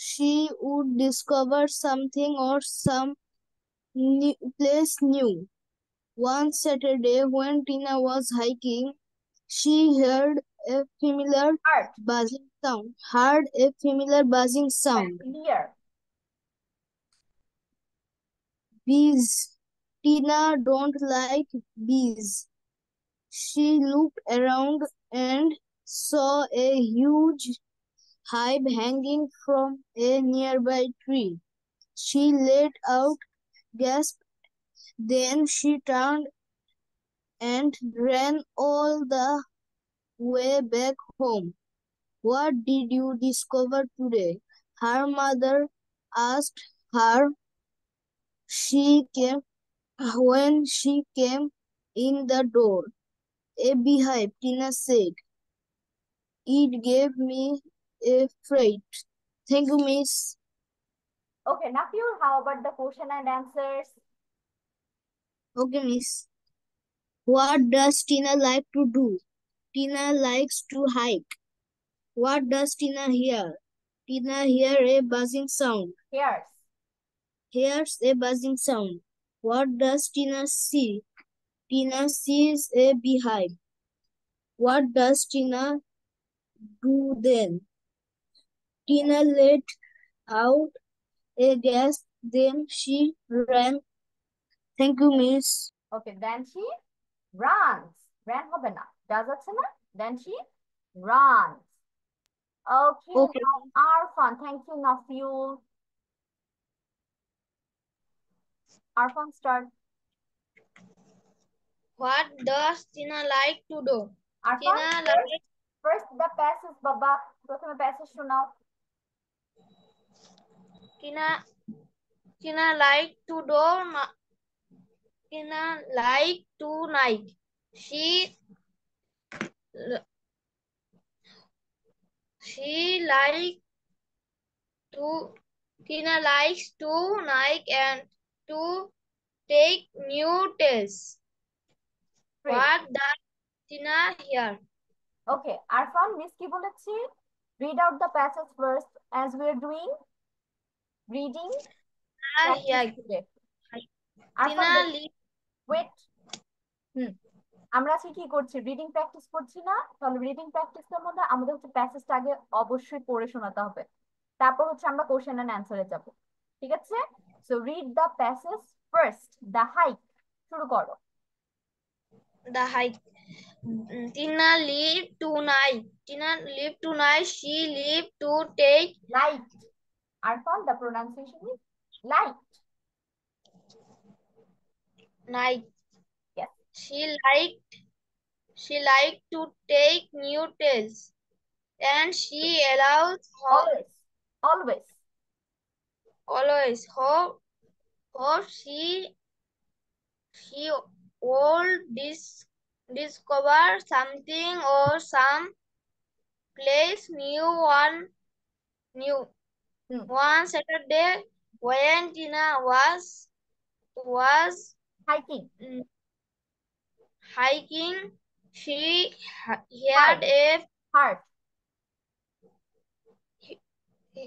[SPEAKER 2] she would discover something or some new place new. One Saturday, when Tina was hiking, she heard a familiar
[SPEAKER 1] Heart,
[SPEAKER 2] buzzing sound. Heard a familiar buzzing sound.
[SPEAKER 1] clear.
[SPEAKER 2] Bees. Tina don't like bees. She looked around and saw a huge hive hanging from a nearby tree. She let out gasp. Then she turned and ran all the way back home. What did you discover today? Her mother asked her. When she came in the door. A beehive, Tina said. It gave me a fright. Thank you, miss.
[SPEAKER 1] Okay, Nafiul, how about the question and answers?
[SPEAKER 2] Okay, miss. What does Tina like to do? Tina likes to hike. What does Tina hear? Tina hear a buzzing sound. Hears a buzzing sound. What does Tina see? Tina sees a beehive. What does Tina do then? Tina let out a gasp. Then she ran. Thank you, miss.
[SPEAKER 1] Okay, then she runs. Ran হবে না, does আছে না? Then she runs. Okay,
[SPEAKER 2] Okay.
[SPEAKER 1] now Arfan. Thank you, Nafiul. Arfan, start.
[SPEAKER 6] What does Tina like to do?
[SPEAKER 1] Arfan,
[SPEAKER 6] Tina likes
[SPEAKER 1] first the passage, বাবা। প্রথমে passage শোনাও।
[SPEAKER 6] Tina like to do. Tina like to night. Tina likes to night and to take new tests.
[SPEAKER 1] Great.
[SPEAKER 6] What does Tina hear?
[SPEAKER 1] Okay, Arfan, miss কি বলেছি? Read out the passage first as we are doing reading practice today.
[SPEAKER 6] Tina
[SPEAKER 1] Arfan,
[SPEAKER 6] lives
[SPEAKER 1] wait. আমরা আজকে কি করছি, reading practice করছি না? তাহলে reading প্র্যাকটিসের মধ্যে আমাদের হচ্ছে প্যাসেজটা আগে অবশ্যই পড়ে শোনাতে হবে, তারপর হচ্ছে আমরা কোশ্চেন এন্ড অ্যানসারে যাব, ঠিক আছে? So read the passage first. The hike, শুরু করো।
[SPEAKER 6] the hike. Tina live tonight. Tina live tonight. She live to take
[SPEAKER 1] light. Arfan, the pronunciation is light.
[SPEAKER 6] night.
[SPEAKER 1] Yes.
[SPEAKER 6] She liked She likes to take new trails, and she allows
[SPEAKER 1] Always.
[SPEAKER 6] always hope she will discover something or some place new. One Saturday when Tina was
[SPEAKER 1] Hiking.
[SPEAKER 6] hiking, she heard a
[SPEAKER 1] Heart.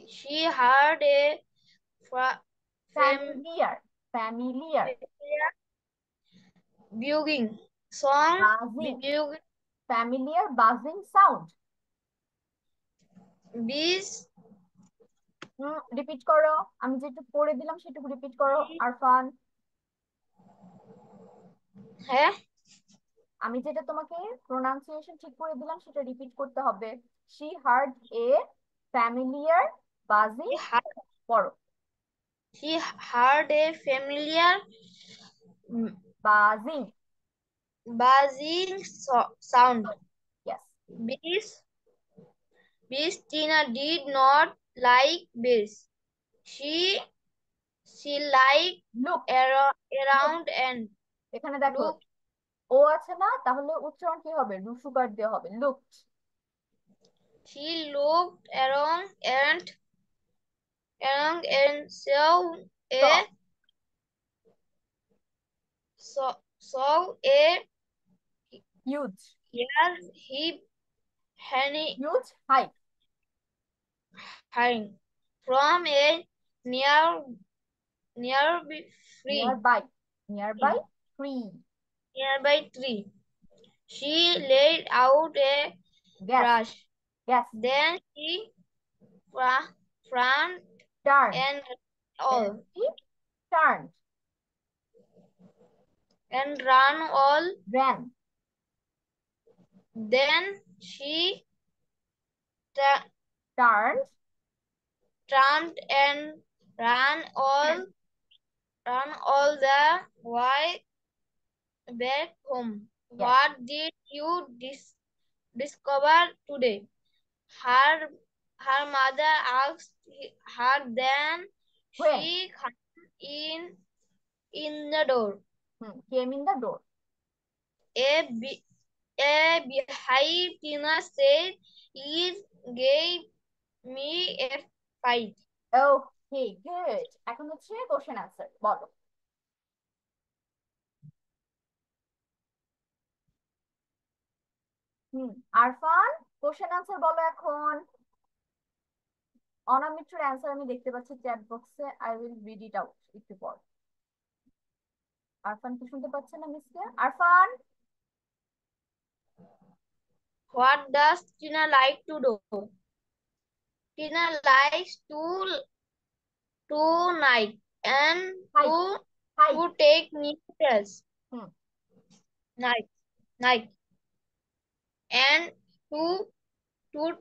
[SPEAKER 6] she heard a
[SPEAKER 1] Familiar.
[SPEAKER 6] buzzing song.
[SPEAKER 1] Buzzing. Familiar buzzing sound.
[SPEAKER 6] Bees.
[SPEAKER 1] Repeat করো, আমি যেটা পড়ে দিলাম সেটুকু repeat করো আরফান।
[SPEAKER 6] হ্যাঁ,
[SPEAKER 1] আমি যেটা তোমাকে প্রোনাউন্সিয়েশন ঠিক করে দিলাম সেটা রিপিট করতে হবে। She heard a familiar buzzing. পড়ো।
[SPEAKER 6] She heard a familiar buzzing sound.
[SPEAKER 1] Yes.
[SPEAKER 6] Bees. Tina did not like bees. She liked around and
[SPEAKER 1] এখানে দেখো ও আছে না, তাহলে উচ্চারণ কি হবে? রুসুকার দিয়ে হবে, looked.
[SPEAKER 6] She looked around and saw a
[SPEAKER 1] huge height
[SPEAKER 6] from a nearby tree. She laid out a brush.
[SPEAKER 1] Yes.
[SPEAKER 6] Then she turned and ran. Then she turned and ran all the way back home. Yes. What did you discover today? Her mother asked her. Then she came in the door. A beehive, Tina said, it gave me a fight.
[SPEAKER 1] Okay, good. এখন হচ্ছে question answer, বলো। Arfan, question answer বলো এখন। অনামিত্রর answer আমি দেখতে পাচ্ছি chat বক্সে, I will read it out একটু পর। আরফান কি শুনতে পাচ্ছেন না মিসকে? Arfan,
[SPEAKER 6] what does Tina like to do? Tina likes to night and to take new trails. Night and to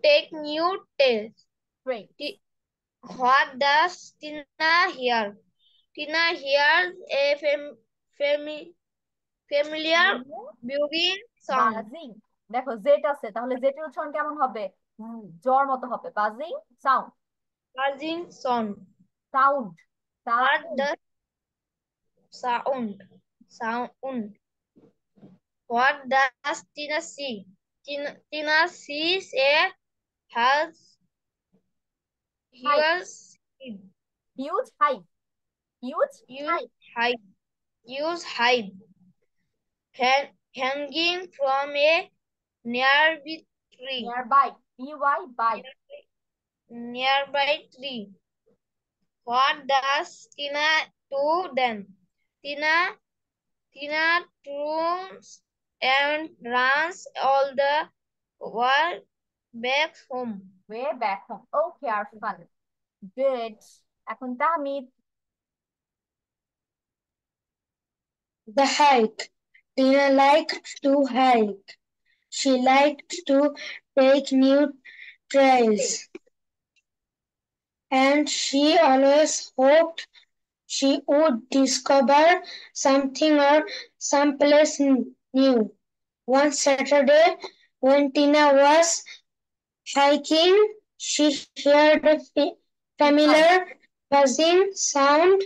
[SPEAKER 6] take new trails.
[SPEAKER 1] Great.
[SPEAKER 6] What does Tina hear? Tina hears a familiar buzzing sound.
[SPEAKER 1] দেখো jet আছে, তাহলে জেটের উচ্চারণ কেমন হবে? জর মতো হবে, বাজিং sound.
[SPEAKER 6] What does What does Tina see? Tina sees a
[SPEAKER 1] huge
[SPEAKER 6] hive hanging from a nearby tree. Nearby tree. What does Tina do then? Tina turns and runs all the way back home.
[SPEAKER 1] Okay, Arfan. Good. এখন Tahmid.
[SPEAKER 5] The hike. Tina liked to hike. She liked to take new trails. And she always hoped she would discover something or someplace new. One Saturday, when Tina was hiking, she heard a familiar buzzing sound.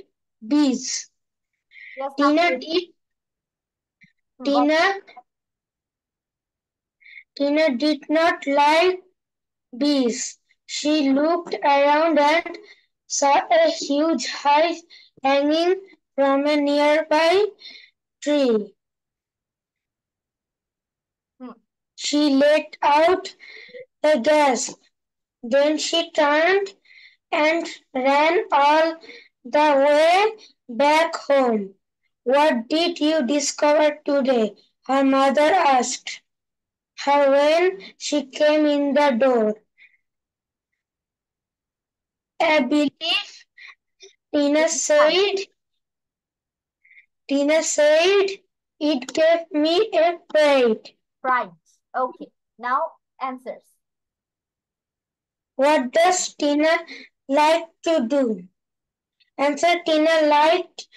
[SPEAKER 5] Bees.
[SPEAKER 1] Yes,
[SPEAKER 5] Tina
[SPEAKER 1] Nafis.
[SPEAKER 5] did
[SPEAKER 1] What?
[SPEAKER 5] Tina did not like bees. She looked around and saw a huge hive hanging from a nearby tree. She let out a gasp. Then she turned and ran all the way back home. What did you discover today? Her mother asked her when she came in the door. A belief, Tina said. It gave me a pride.
[SPEAKER 1] Pride. Okay. Now answers.
[SPEAKER 5] What does Tina like to do? Answer, Tina likes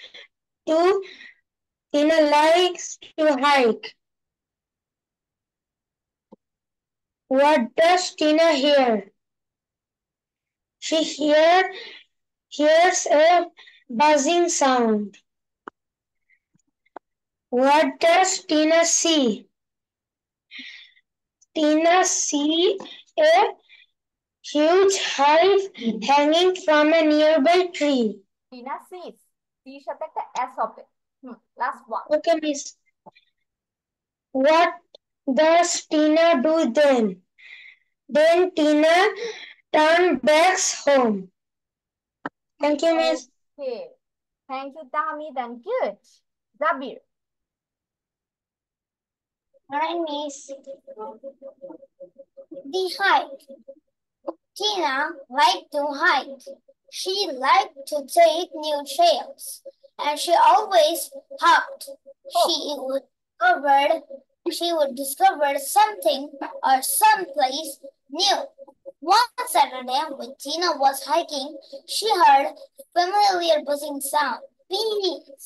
[SPEAKER 5] to hike. What does Tina hear? She hears a buzzing sound. What does Tina see? Tina sees a huge hive hanging from a nearby tree.
[SPEAKER 1] Tina sees. C's সাথে একটা S হবে। Last one.
[SPEAKER 5] Okay, miss. What does Tina do then? Then Tina turns back home. Thank you, miss.
[SPEAKER 1] Okay. Thank you, Tahmid, and good. Zabir.
[SPEAKER 4] Hi, miss. The hike. Tina liked to hike. She liked to take new trails, and she always hoped she would discover something or someplace new. One Saturday, when Tina was hiking, she heard a familiar buzzing sound. Bees.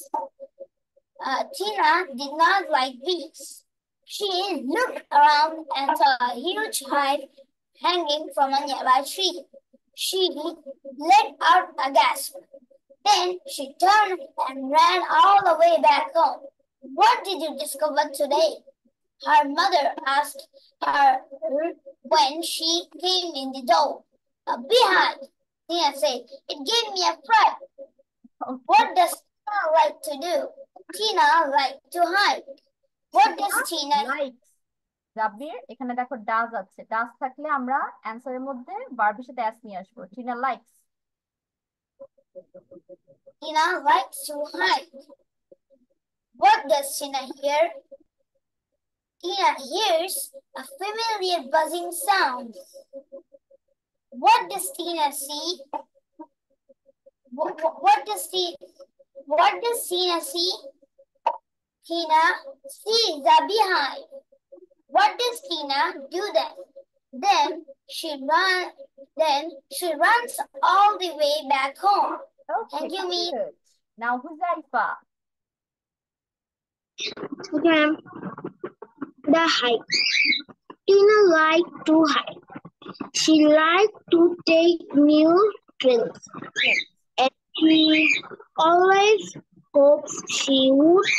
[SPEAKER 4] Tina did not like bees. She looked around and saw a huge hive hanging from a nearby tree. She let out a gasp. Then she turned and ran all the way back home. What did you discover today? Her mother asked her when she came in the door. A beehive, Tina said. It gave me a fright. What does Tina like to do? Tina likes to hike. What does Tina
[SPEAKER 1] like? Zabir, এখানে দেখো does আছে। does থাকলে আমরা অ্যানসারের মধ্যে ভার্বের সাথে s নিয়ে আসবো। Tina likes.
[SPEAKER 4] Tina likes to hike. What does Tina hear? Tina hears a familiar buzzing sound. What does Tina see? What does Tina see? Tina sees a beehive. What does Tina do then? Then she runs all the way back home.
[SPEAKER 1] Okay,
[SPEAKER 4] Thank you, me.
[SPEAKER 1] good. Now Huzaifa.
[SPEAKER 2] Okay. The hike. Tina liked to hike. She liked to take new trails. And she always hopes she would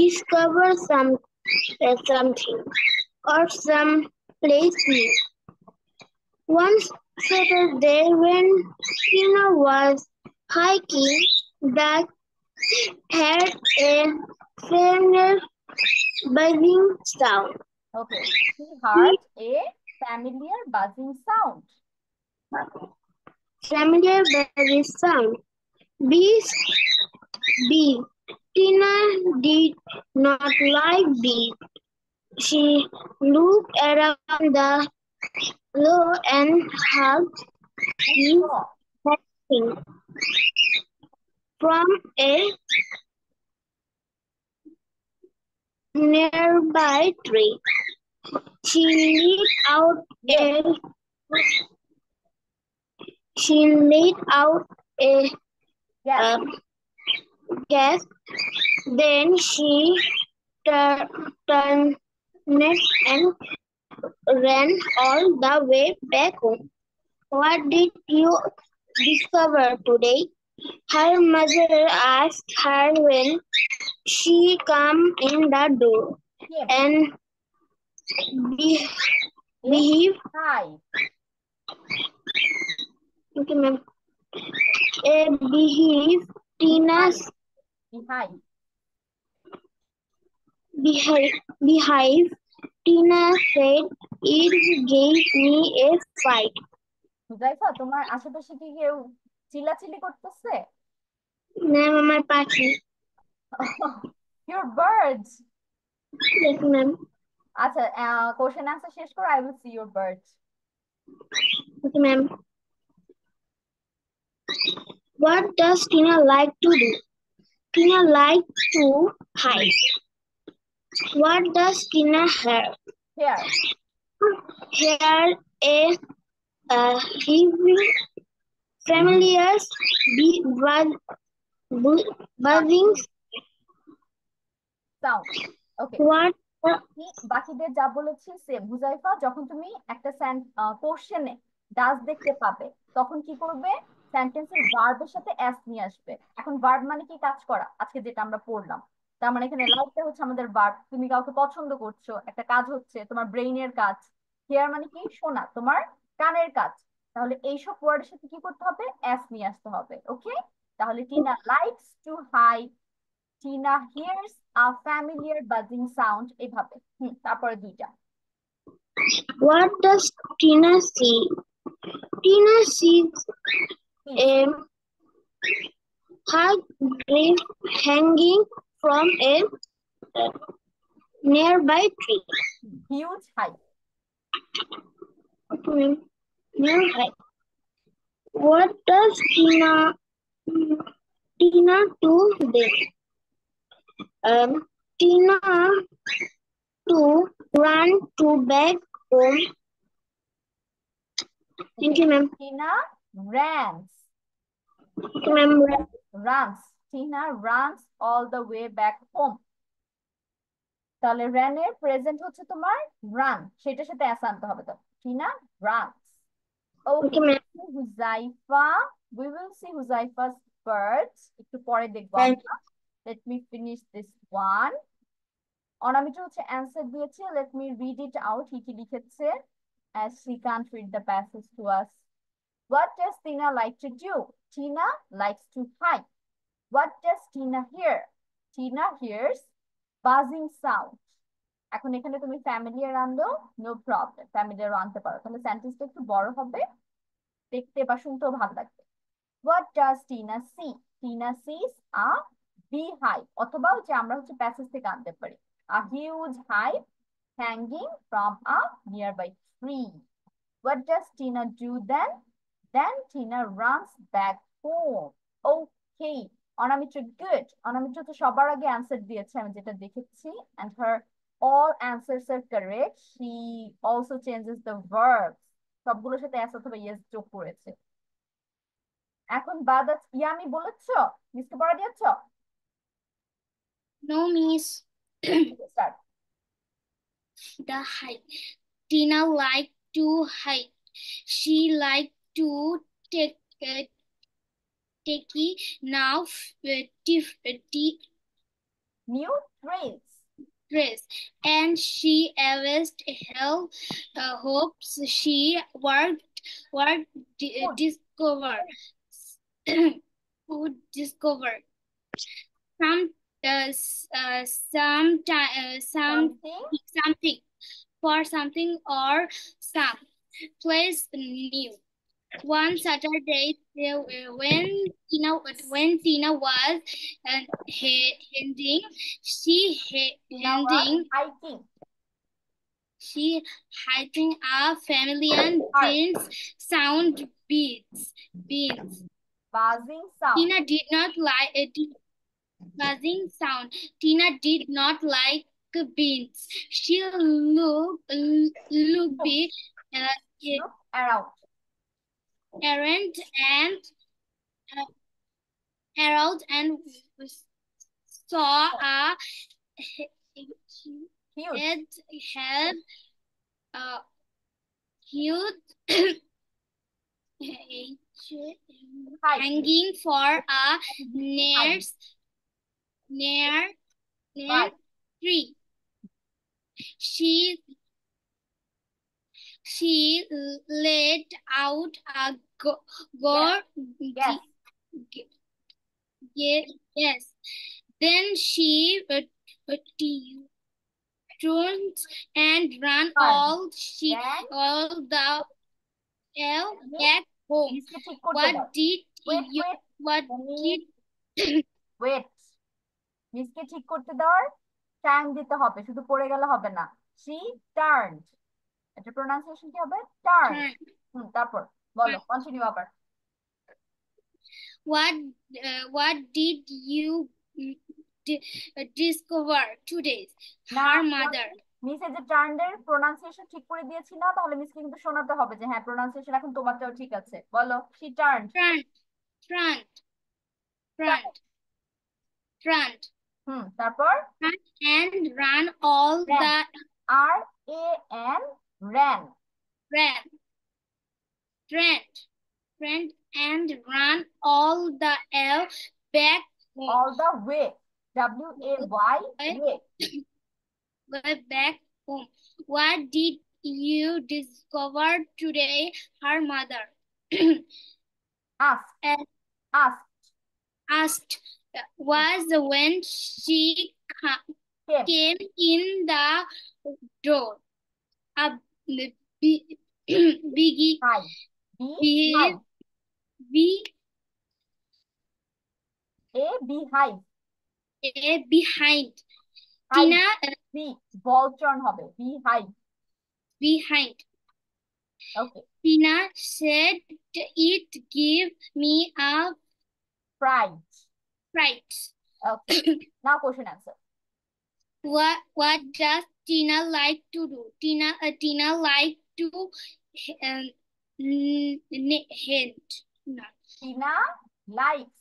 [SPEAKER 2] discover something or some place new. One Saturday when Tina was hiking, that had a familiar buzzing sound.
[SPEAKER 1] Okay, she heard a familiar buzzing sound.
[SPEAKER 2] Familiar buzzing sound. Bees. Tina did not like bees. She looked around the floor and hugged hanging from a nearby tree. She let out a gasp. Then she turned net and ran all the way back home. What did you discover today? Her mother asked her when she came in the door.
[SPEAKER 1] Came.
[SPEAKER 2] And be, behave.
[SPEAKER 1] Hi.
[SPEAKER 2] Okay, ma'am. Behave. Tina's
[SPEAKER 1] Behind.
[SPEAKER 2] behave. Tina said it gave me a fight.
[SPEAKER 1] Huzaifa, তোমার আশেপাশে কি কেউ চিল্লাচিল্লি করতেছে?
[SPEAKER 2] Ma'am, আমার পাখি।
[SPEAKER 1] Your birds.
[SPEAKER 2] Yes, ma'am.
[SPEAKER 1] আচ্ছা, question answer শেষ করো, I will see your birds.
[SPEAKER 2] Okay, ma'am. What does Tina like to do? Tina likes to hide. What does Tina have?
[SPEAKER 1] Here.
[SPEAKER 2] Here a heavy, familiar, buzzing
[SPEAKER 1] Sound. Okay.
[SPEAKER 2] what
[SPEAKER 1] বাকিদের যা বলেছি same. Huzaifa, যখন তুমি একটা কোশ্চেনে does দেখতে পাবে তখন কি করবে? সেন্টেন্সের ভার্বের সাথে এস নিয়ে আসবে। এখন ভার্ব মানে কি? কাজ করা, আজকে যেটা আমরা পড়লাম। তার মানে এখানে লাইকটা হচ্ছে আমাদের ভার্ব। তুমি কাউকে পছন্দ করছো, একটা কাজ হচ্ছে, তোমার ব্রেইনের কাজ। হিয়ার মানে কি? শোনা, তোমার কানের কাজ। তাহলে এইসব ওয়ার্ডের সাথে কি করতে হবে? এস নিয়ে আসতে হবে। ওকে, তাহলে Tina likes to hike, Tina hears a familiar buzzing sound, এইভাবে। তারপরে দুইটা।
[SPEAKER 2] What does Tina see? Tina sees a hard grave hanging from a nearby tree.
[SPEAKER 1] Huge high.
[SPEAKER 2] Nearby. What does Tina do then? Tina to run to back home. Thank you, ma'am.
[SPEAKER 1] Tina runs.
[SPEAKER 2] Okay, ma'am.
[SPEAKER 1] Runs. Tina runs all the way back home. তাহলে ran এর present হচ্ছে তোমার run, সেটার সাথে S আনতে হবে। তো Tina runs.
[SPEAKER 2] Okay, ma'am.
[SPEAKER 1] Huzaifa, we will see হুজাইফা's birds একটু পরে দেখবো আমরা। Let me finish this one. অনামিকা হচ্ছে অ্যান্সার দিয়েছে। Let me read it out, কি লিখেছে, as she can't read the passage to us. What does Tina like to do? Tina likes to hike. What does Tina hear? Tina hears buzzing sound. এখন এখানে তুমি familiar আনলেও no problem, familiar আনতে পারো, তাহলে সেন্টেন্সটা একটু বড় হবে, দেখতে বা শুনতেও ভালো লাগবে। What does Tina see? Tina sees a beehive, অথবা যে আমরা হচ্ছে প্যাসেজ থেকে আনতে পারি, a huge hive hanging from a nearby tree. What does Tina do then? Then Tina runs back home. Okay. অনামিত্র good. অনামিত্র তো সবার আগে অ্যান্সার দিয়েছে আমি যেটা দেখেছি, and her all answers are correct. She also changes the verbs. সবগুলোর সাথে s অথবা yes যোগ করেছে। এখন বাদাত ইয়ামি বলেছো, মিসকে পড়া দিয়েছ?
[SPEAKER 4] No, miss.
[SPEAKER 1] Start.
[SPEAKER 4] The hike. Tina liked to hike. She liked to take now
[SPEAKER 1] New trails.
[SPEAKER 4] dress, and she always held hopes she would discover would discover some something for something or some place new. One Saturday, when Tina was heading,
[SPEAKER 1] Hiking.
[SPEAKER 4] she hiking a familiar beans.
[SPEAKER 1] Buzzing sound.
[SPEAKER 4] Tina did not like buzzing sound. Tina did not like beans. She looked
[SPEAKER 1] Look around.
[SPEAKER 4] around and saw a
[SPEAKER 1] Huge.
[SPEAKER 4] it had a huge
[SPEAKER 1] Height.
[SPEAKER 4] hanging for a near
[SPEAKER 1] Right.
[SPEAKER 4] tree. She let out a
[SPEAKER 1] Yes.
[SPEAKER 4] yes. Then she turned and ran all the back home.
[SPEAKER 1] মিসকে ঠিক করতে
[SPEAKER 4] What
[SPEAKER 1] দাও।
[SPEAKER 4] did
[SPEAKER 1] Wait,
[SPEAKER 4] you
[SPEAKER 1] wait.
[SPEAKER 4] what did
[SPEAKER 1] Wait. মিসকে ঠিক করতে দেওয়ার time দিতে হবে, শুধু পড়ে গেলে হবে না। She turned. এটা প্রোনাউন্সিয়েশন কি হবে? Turned. তারপর বলো, কন্টিনিউ আবার।
[SPEAKER 4] what did you discover today? Her mother.
[SPEAKER 1] Miss এই যে টার্নের প্রোনাউন্সিয়েশন ঠিক করে দিয়েছি না, তাহলে মিসকে কিন্তু শোনাতে হবে যে হ্যাঁ প্রোনাউন্সিয়েশন এখন তোমারটাও ঠিক আছে। বলো, she turned.
[SPEAKER 4] Front.
[SPEAKER 1] তারপর
[SPEAKER 4] And ran all the
[SPEAKER 1] RAN ran.
[SPEAKER 4] Friend and ran all the back home.
[SPEAKER 1] All the way. WAY way.
[SPEAKER 4] Back home. What did you discover today? Her mother asked. Was when she came in the door. A behind. Tina
[SPEAKER 1] Voltron হবে behind. Okay.
[SPEAKER 4] Tina said it gave me a
[SPEAKER 1] fright. Okay. Now question answer.
[SPEAKER 4] What does Tina like to do? Tina like to hint.
[SPEAKER 1] Tina likes.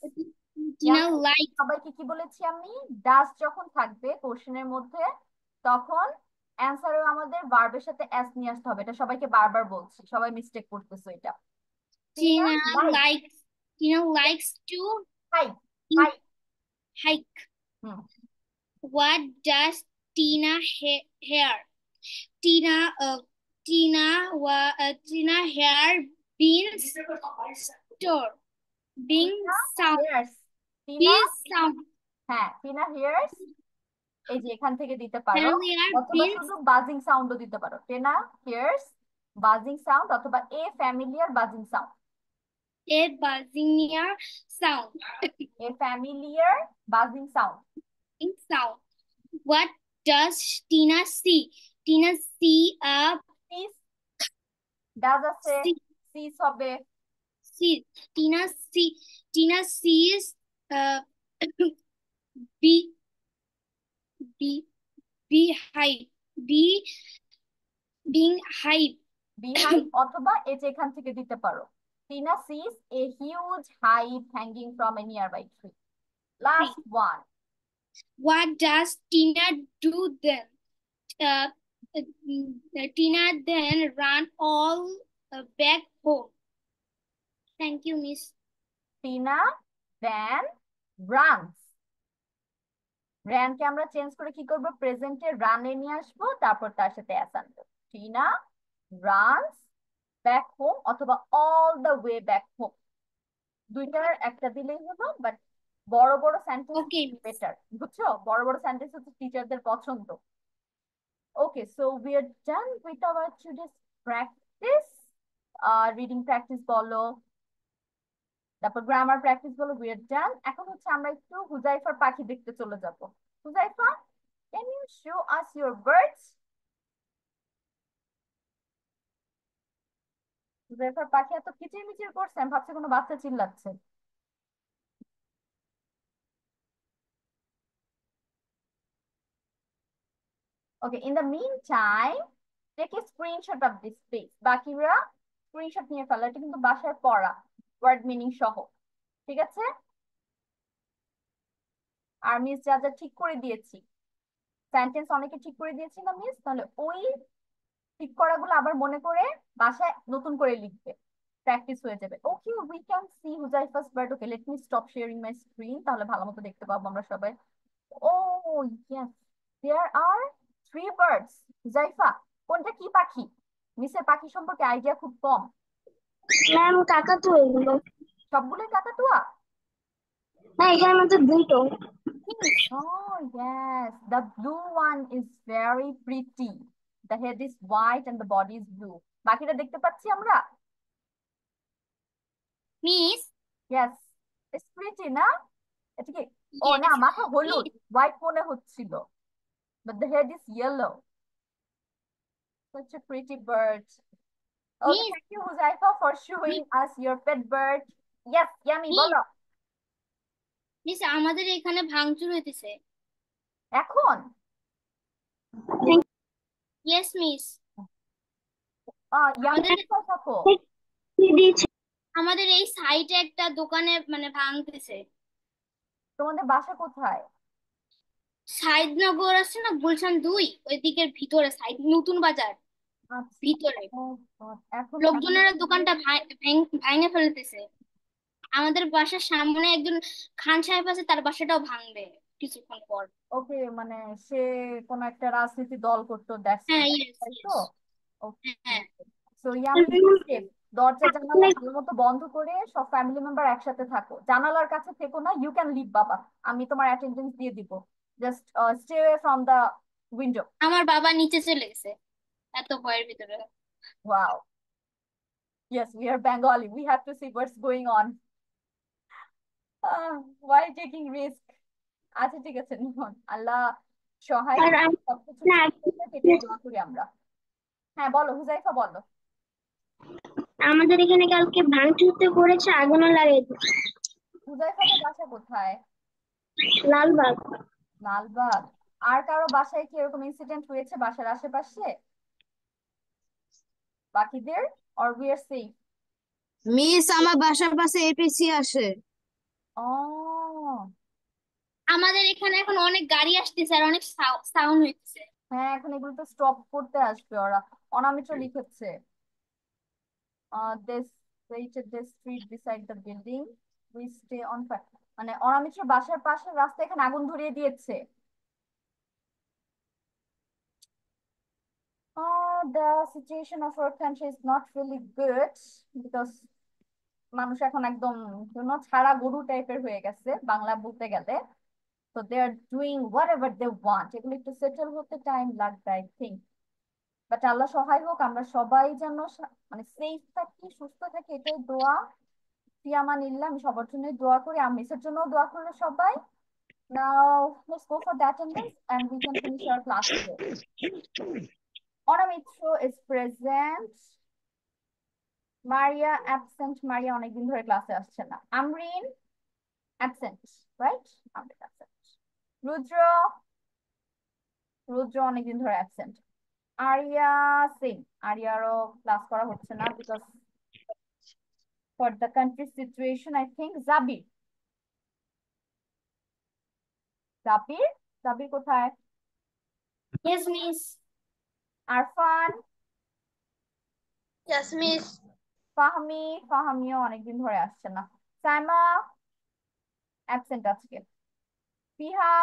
[SPEAKER 1] সবাইকে কি বলেছি আমি? ডাস যখন থাকবে কোশ্চেনের মধ্যে তখন অ্যানসারেও আমাদের ভার্বের সাথে এস নিয়ে আসতে হবে। এটা সবাইকে বারবার বলছি, সবাই মিস্টেক করতেছো এটা।
[SPEAKER 4] Tina likes to hike. What does Tina hair? Tina hair beans store.
[SPEAKER 1] হ্যাঁ, টিনা হেয়ার্স এই যে এখান থেকে দিতে পারো, অথবা শুধু বাজিং সাউন্ডও দিতে পারো। টিনা হেয়ার্স বাজিং সাউন্ড অথবা এ familiar buzzing sound.
[SPEAKER 4] A familiar sound. What does Tina see? Tina see a
[SPEAKER 1] does আছে sees হবে
[SPEAKER 4] Tina sees
[SPEAKER 1] behind অথবা এই যে এখান থেকে দিতে পারো। Tina sees a huge hive hanging from a nearby tree. Last one.
[SPEAKER 4] What does Tina do then? Tina then ran all back home. Thank you, Miss.
[SPEAKER 1] Tina then runs. ran কে আমরা change করে কি করব? প্রেজেন্টে run এ নিয়ে আসবো, তারপর তার সাথে S আনবো। Tina runs back home অথবা all the way back home। দুইটার একটা দিলেই হলো, বাট বড় বড় সেন্টেন্স বেটার, বুঝছো? বড় বড় সেন্টেন্স হচ্ছে টিচারদের পছন্দ। Okay, so we are done with our today's practice. Reading practice বলো, তারপর গ্রামার প্র্যাকটিস বলো, we are done. এখন হচ্ছে আমরা একটু হুজাইফার পাখি দেখতে চলে যাব। Huzaifa, can you show us your birds? হুজাইফার পাখি এত কিচিরমিচির করছে, আমি ভাবছি কোনো বাচ্চা চিল্লাচ্ছে। Okay, in the meantime, take a screenshot of this page. বাকিরা স্ক্রিনশট নিয়ে ফেলো, এটা কিন্তু বাসায় পড়া, ওয়ার্ড মিনিং সহ, ঠিক আছে? আর মিস যা যা ঠিক করে দিয়েছি সেন্টেন্স অনেকে ঠিক করে দিয়েছি না মিস, তাহলে ওই ঠিক করাগুলো আবার মনে করে বাসায় নতুন করে লিখবে, প্র্যাকটিস হয়ে যাবে। Okay, we can see Huzaifa's bird. Okay, let me stop sharing my screen, তাহলে ভালো মতো দেখতে পাবো আমরা সবাই। Oh yes, there are 3 birds. Huzaifa, কোনটা কি পাখি? মিসের পাখি সম্পর্কে আইডিয়া খুব কম।
[SPEAKER 4] ম্যাম কাকাতুয়া এগুলো।
[SPEAKER 1] সবগুলোই কাকাতুয়া?
[SPEAKER 4] না, এখানে মধ্যে দুটো।
[SPEAKER 1] Oh, yes. The blue one is very pretty. The head is white and the body is blue. বাকিটা দেখতে পাচ্ছি আমরা?
[SPEAKER 4] Miss,
[SPEAKER 1] Yes. It's pretty, না? এটা কি? ও না, মাথা হলুদ, হোয়াইট মনে হচ্ছিল। But the head is yellow. Such a pretty bird. Okay,
[SPEAKER 4] miss,
[SPEAKER 1] thank you, Huzaifa, for showing us your pet bird. Yes, Yummy, বলো।
[SPEAKER 4] মিস আমাদের এখানে ভাঙচুর হইতেছে।
[SPEAKER 1] এখন?
[SPEAKER 4] Yes miss.
[SPEAKER 1] Yummy, কোথায় থাকো?
[SPEAKER 4] আমাদের এই সাইডে একটা দোকানে মানে ভাঙতেছে।
[SPEAKER 1] তোমাদের বাসা কোথায়?
[SPEAKER 4] সাইদনগর আছে না, গুলশান 2, ওই দিকের ভিতরে, সাইড নতুন বাজার
[SPEAKER 1] আচ্ছা।
[SPEAKER 4] ভিতরে।
[SPEAKER 1] Oh God, এখন
[SPEAKER 4] লোকজনেরা দোকানটা ভাঙে ফেলতেছে। আমাদের বাসার সামনে একজন খান সাহেব আছে, তার বাসাটাও ভাঙবে কিছুক্ষণ পর।
[SPEAKER 1] ওকে, মানে সে কোন একটা রাজনীতি দল করতো, দ্যাটস
[SPEAKER 4] হ্যাঁ, ইয়েস
[SPEAKER 1] তাই তো?
[SPEAKER 4] ইয়েস।
[SPEAKER 1] ওকে,
[SPEAKER 4] হ্যাঁ।
[SPEAKER 1] So Yami safe. দরজা জানালা ভালো মতো বন্ধ করে সব ফ্যামিলি মেম্বার একসাথে থাকো, জানালার কাছে থেকো না। ইউ ক্যান লিভ বাবা, আমি তোমার অ্যাটেন্ডেন্স দিয়ে দিব। Just stay away from the window.
[SPEAKER 4] আমার বাবা নিচে চলে গেছে এত ভয়ের ভিতরে।
[SPEAKER 1] Wow, yes, we are Bengali, we have to see what's going on. Why taking risk. আচ্ছা ঠিক আছে, নিহন, আল্লাহ সহায়
[SPEAKER 4] আর
[SPEAKER 1] হোক, সবকিছু ঠিক হয়ে যাক, এটাই দোয়া করি আমরা। হ্যাঁ বলো হুজাইফা, বলো।
[SPEAKER 4] আমাদের এখানে কালকে ভাঙচুরতে করেছে, আগুনও লাগিয়ে দিয়েছে।
[SPEAKER 1] হুজাইফাদের বাসা কোথায়?
[SPEAKER 4] লালবাগ।
[SPEAKER 1] লালবাগ। আর কারো বাসায় কি এরকম ইনসিডেন্ট হয়েছে বাসার আশেপাশে বাকিদের? Or we are safe?
[SPEAKER 2] Miss আমার বাসার পাশে এপিসি আসে।
[SPEAKER 1] ও
[SPEAKER 2] আমাদের এখানে এখন অনেক গাড়ি আসতেছে আর অনেক সাউন্ড হইতেছে।
[SPEAKER 1] হ্যাঁ, এখন এগুলো তো স্টপ করতে আসবে ওরা। অনামিত্র লিখেছে this waited this street beside the building we stay on fire। মানে অনামিত্র বাসার পাশের রাস্তায় এখানে আগুন ধরিয়ে দিয়েছে। The situation of our country is not really good because মানুষ এখন একদম ছাড়া গরু টাইপের হয়ে গেছে বাংলা বলতে গেলে। So they are doing whatever they want। এগুলো একটু সেটেল হতে টাইম লাগবে আই থিঙ্ক। বাট আল্লাহ সহায় হোক, আমরা সবাই যেন মানে সেফ থাকি, সুস্থ থাকি, এটাই দোয়া। ফিয়ামানিল্লাহ, আমি সবার জন্যই দোয়া করি, আমিসের জন্য দোয়া করলে সবাই। Now let's go for the attendance and we can finish our class today. অনামিত্র is present. Maria absent, মারিয়া অনেকদিন ধরে ক্লাসে আসছে না। Amrin absent, right? Amrin absent. রুদ্র, রুদ্র অনেকদিন ধরে absent. আরিয়া সেম, আরিয়ারও ক্লাস করা হচ্ছে না because for the country situation I think. Jabir, Jabir, Jabir কোথায়?
[SPEAKER 4] Yes miss.
[SPEAKER 1] Arfan,
[SPEAKER 6] Yes, miss.
[SPEAKER 1] Fahmi, ফাহমিও অনেকদিন ধরে আসছে না। সাইমা অ্যাবসেন্ট আজকে। ফিহা,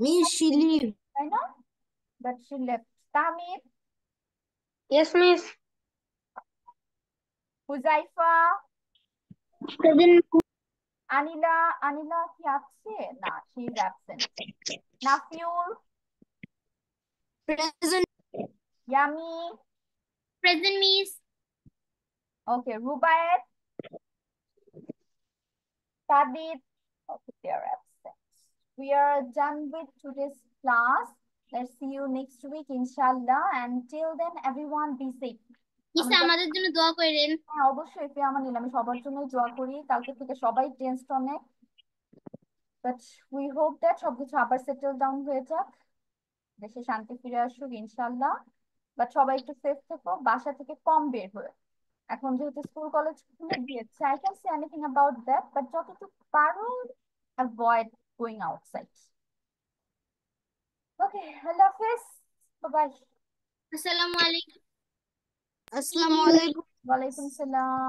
[SPEAKER 2] মিস শি লিভ।
[SPEAKER 1] তাই না? But she left. Tamir,
[SPEAKER 5] Yes, miss.
[SPEAKER 1] Huzaifa,
[SPEAKER 4] present.
[SPEAKER 1] Anila, Anila কি আছে? না, she is absent. Nafiul,
[SPEAKER 2] present.
[SPEAKER 1] Yami,
[SPEAKER 4] present miss.
[SPEAKER 1] Okay, Rubayet, Sabit, okay, they are absent. We are done with today's class. Let's see you next week, inshallah. Until then, everyone be safe.
[SPEAKER 4] Miss আমাদের জন্য দোয়া করেন।
[SPEAKER 1] হ্যাঁ অবশ্যই ফিয়ামানিল, আমি সবার জন্য দোয়া করি। কালকে থেকে সবাই টেন্সড অনেক, বাট উই হোপ দ্যাট সবকিছু আবার সেটেল ডাউন হয়ে যাক, দেশে শান্তি ফিরে আসুক ইনশাল্লাহ। বাট সবাই একটু সেফ থেকো, বাসা থেকে কম বের হয়ে। এখন যেহেতু স্কুল কলেজ খুলে দিয়েছে, I can say anything about that, but যতটুকু পারো avoid going outside. Okay, Allah Hafiz. Bye-bye.
[SPEAKER 4] Assalamu alaikum.
[SPEAKER 2] Assalamu alaikum.
[SPEAKER 1] Walaikum salam.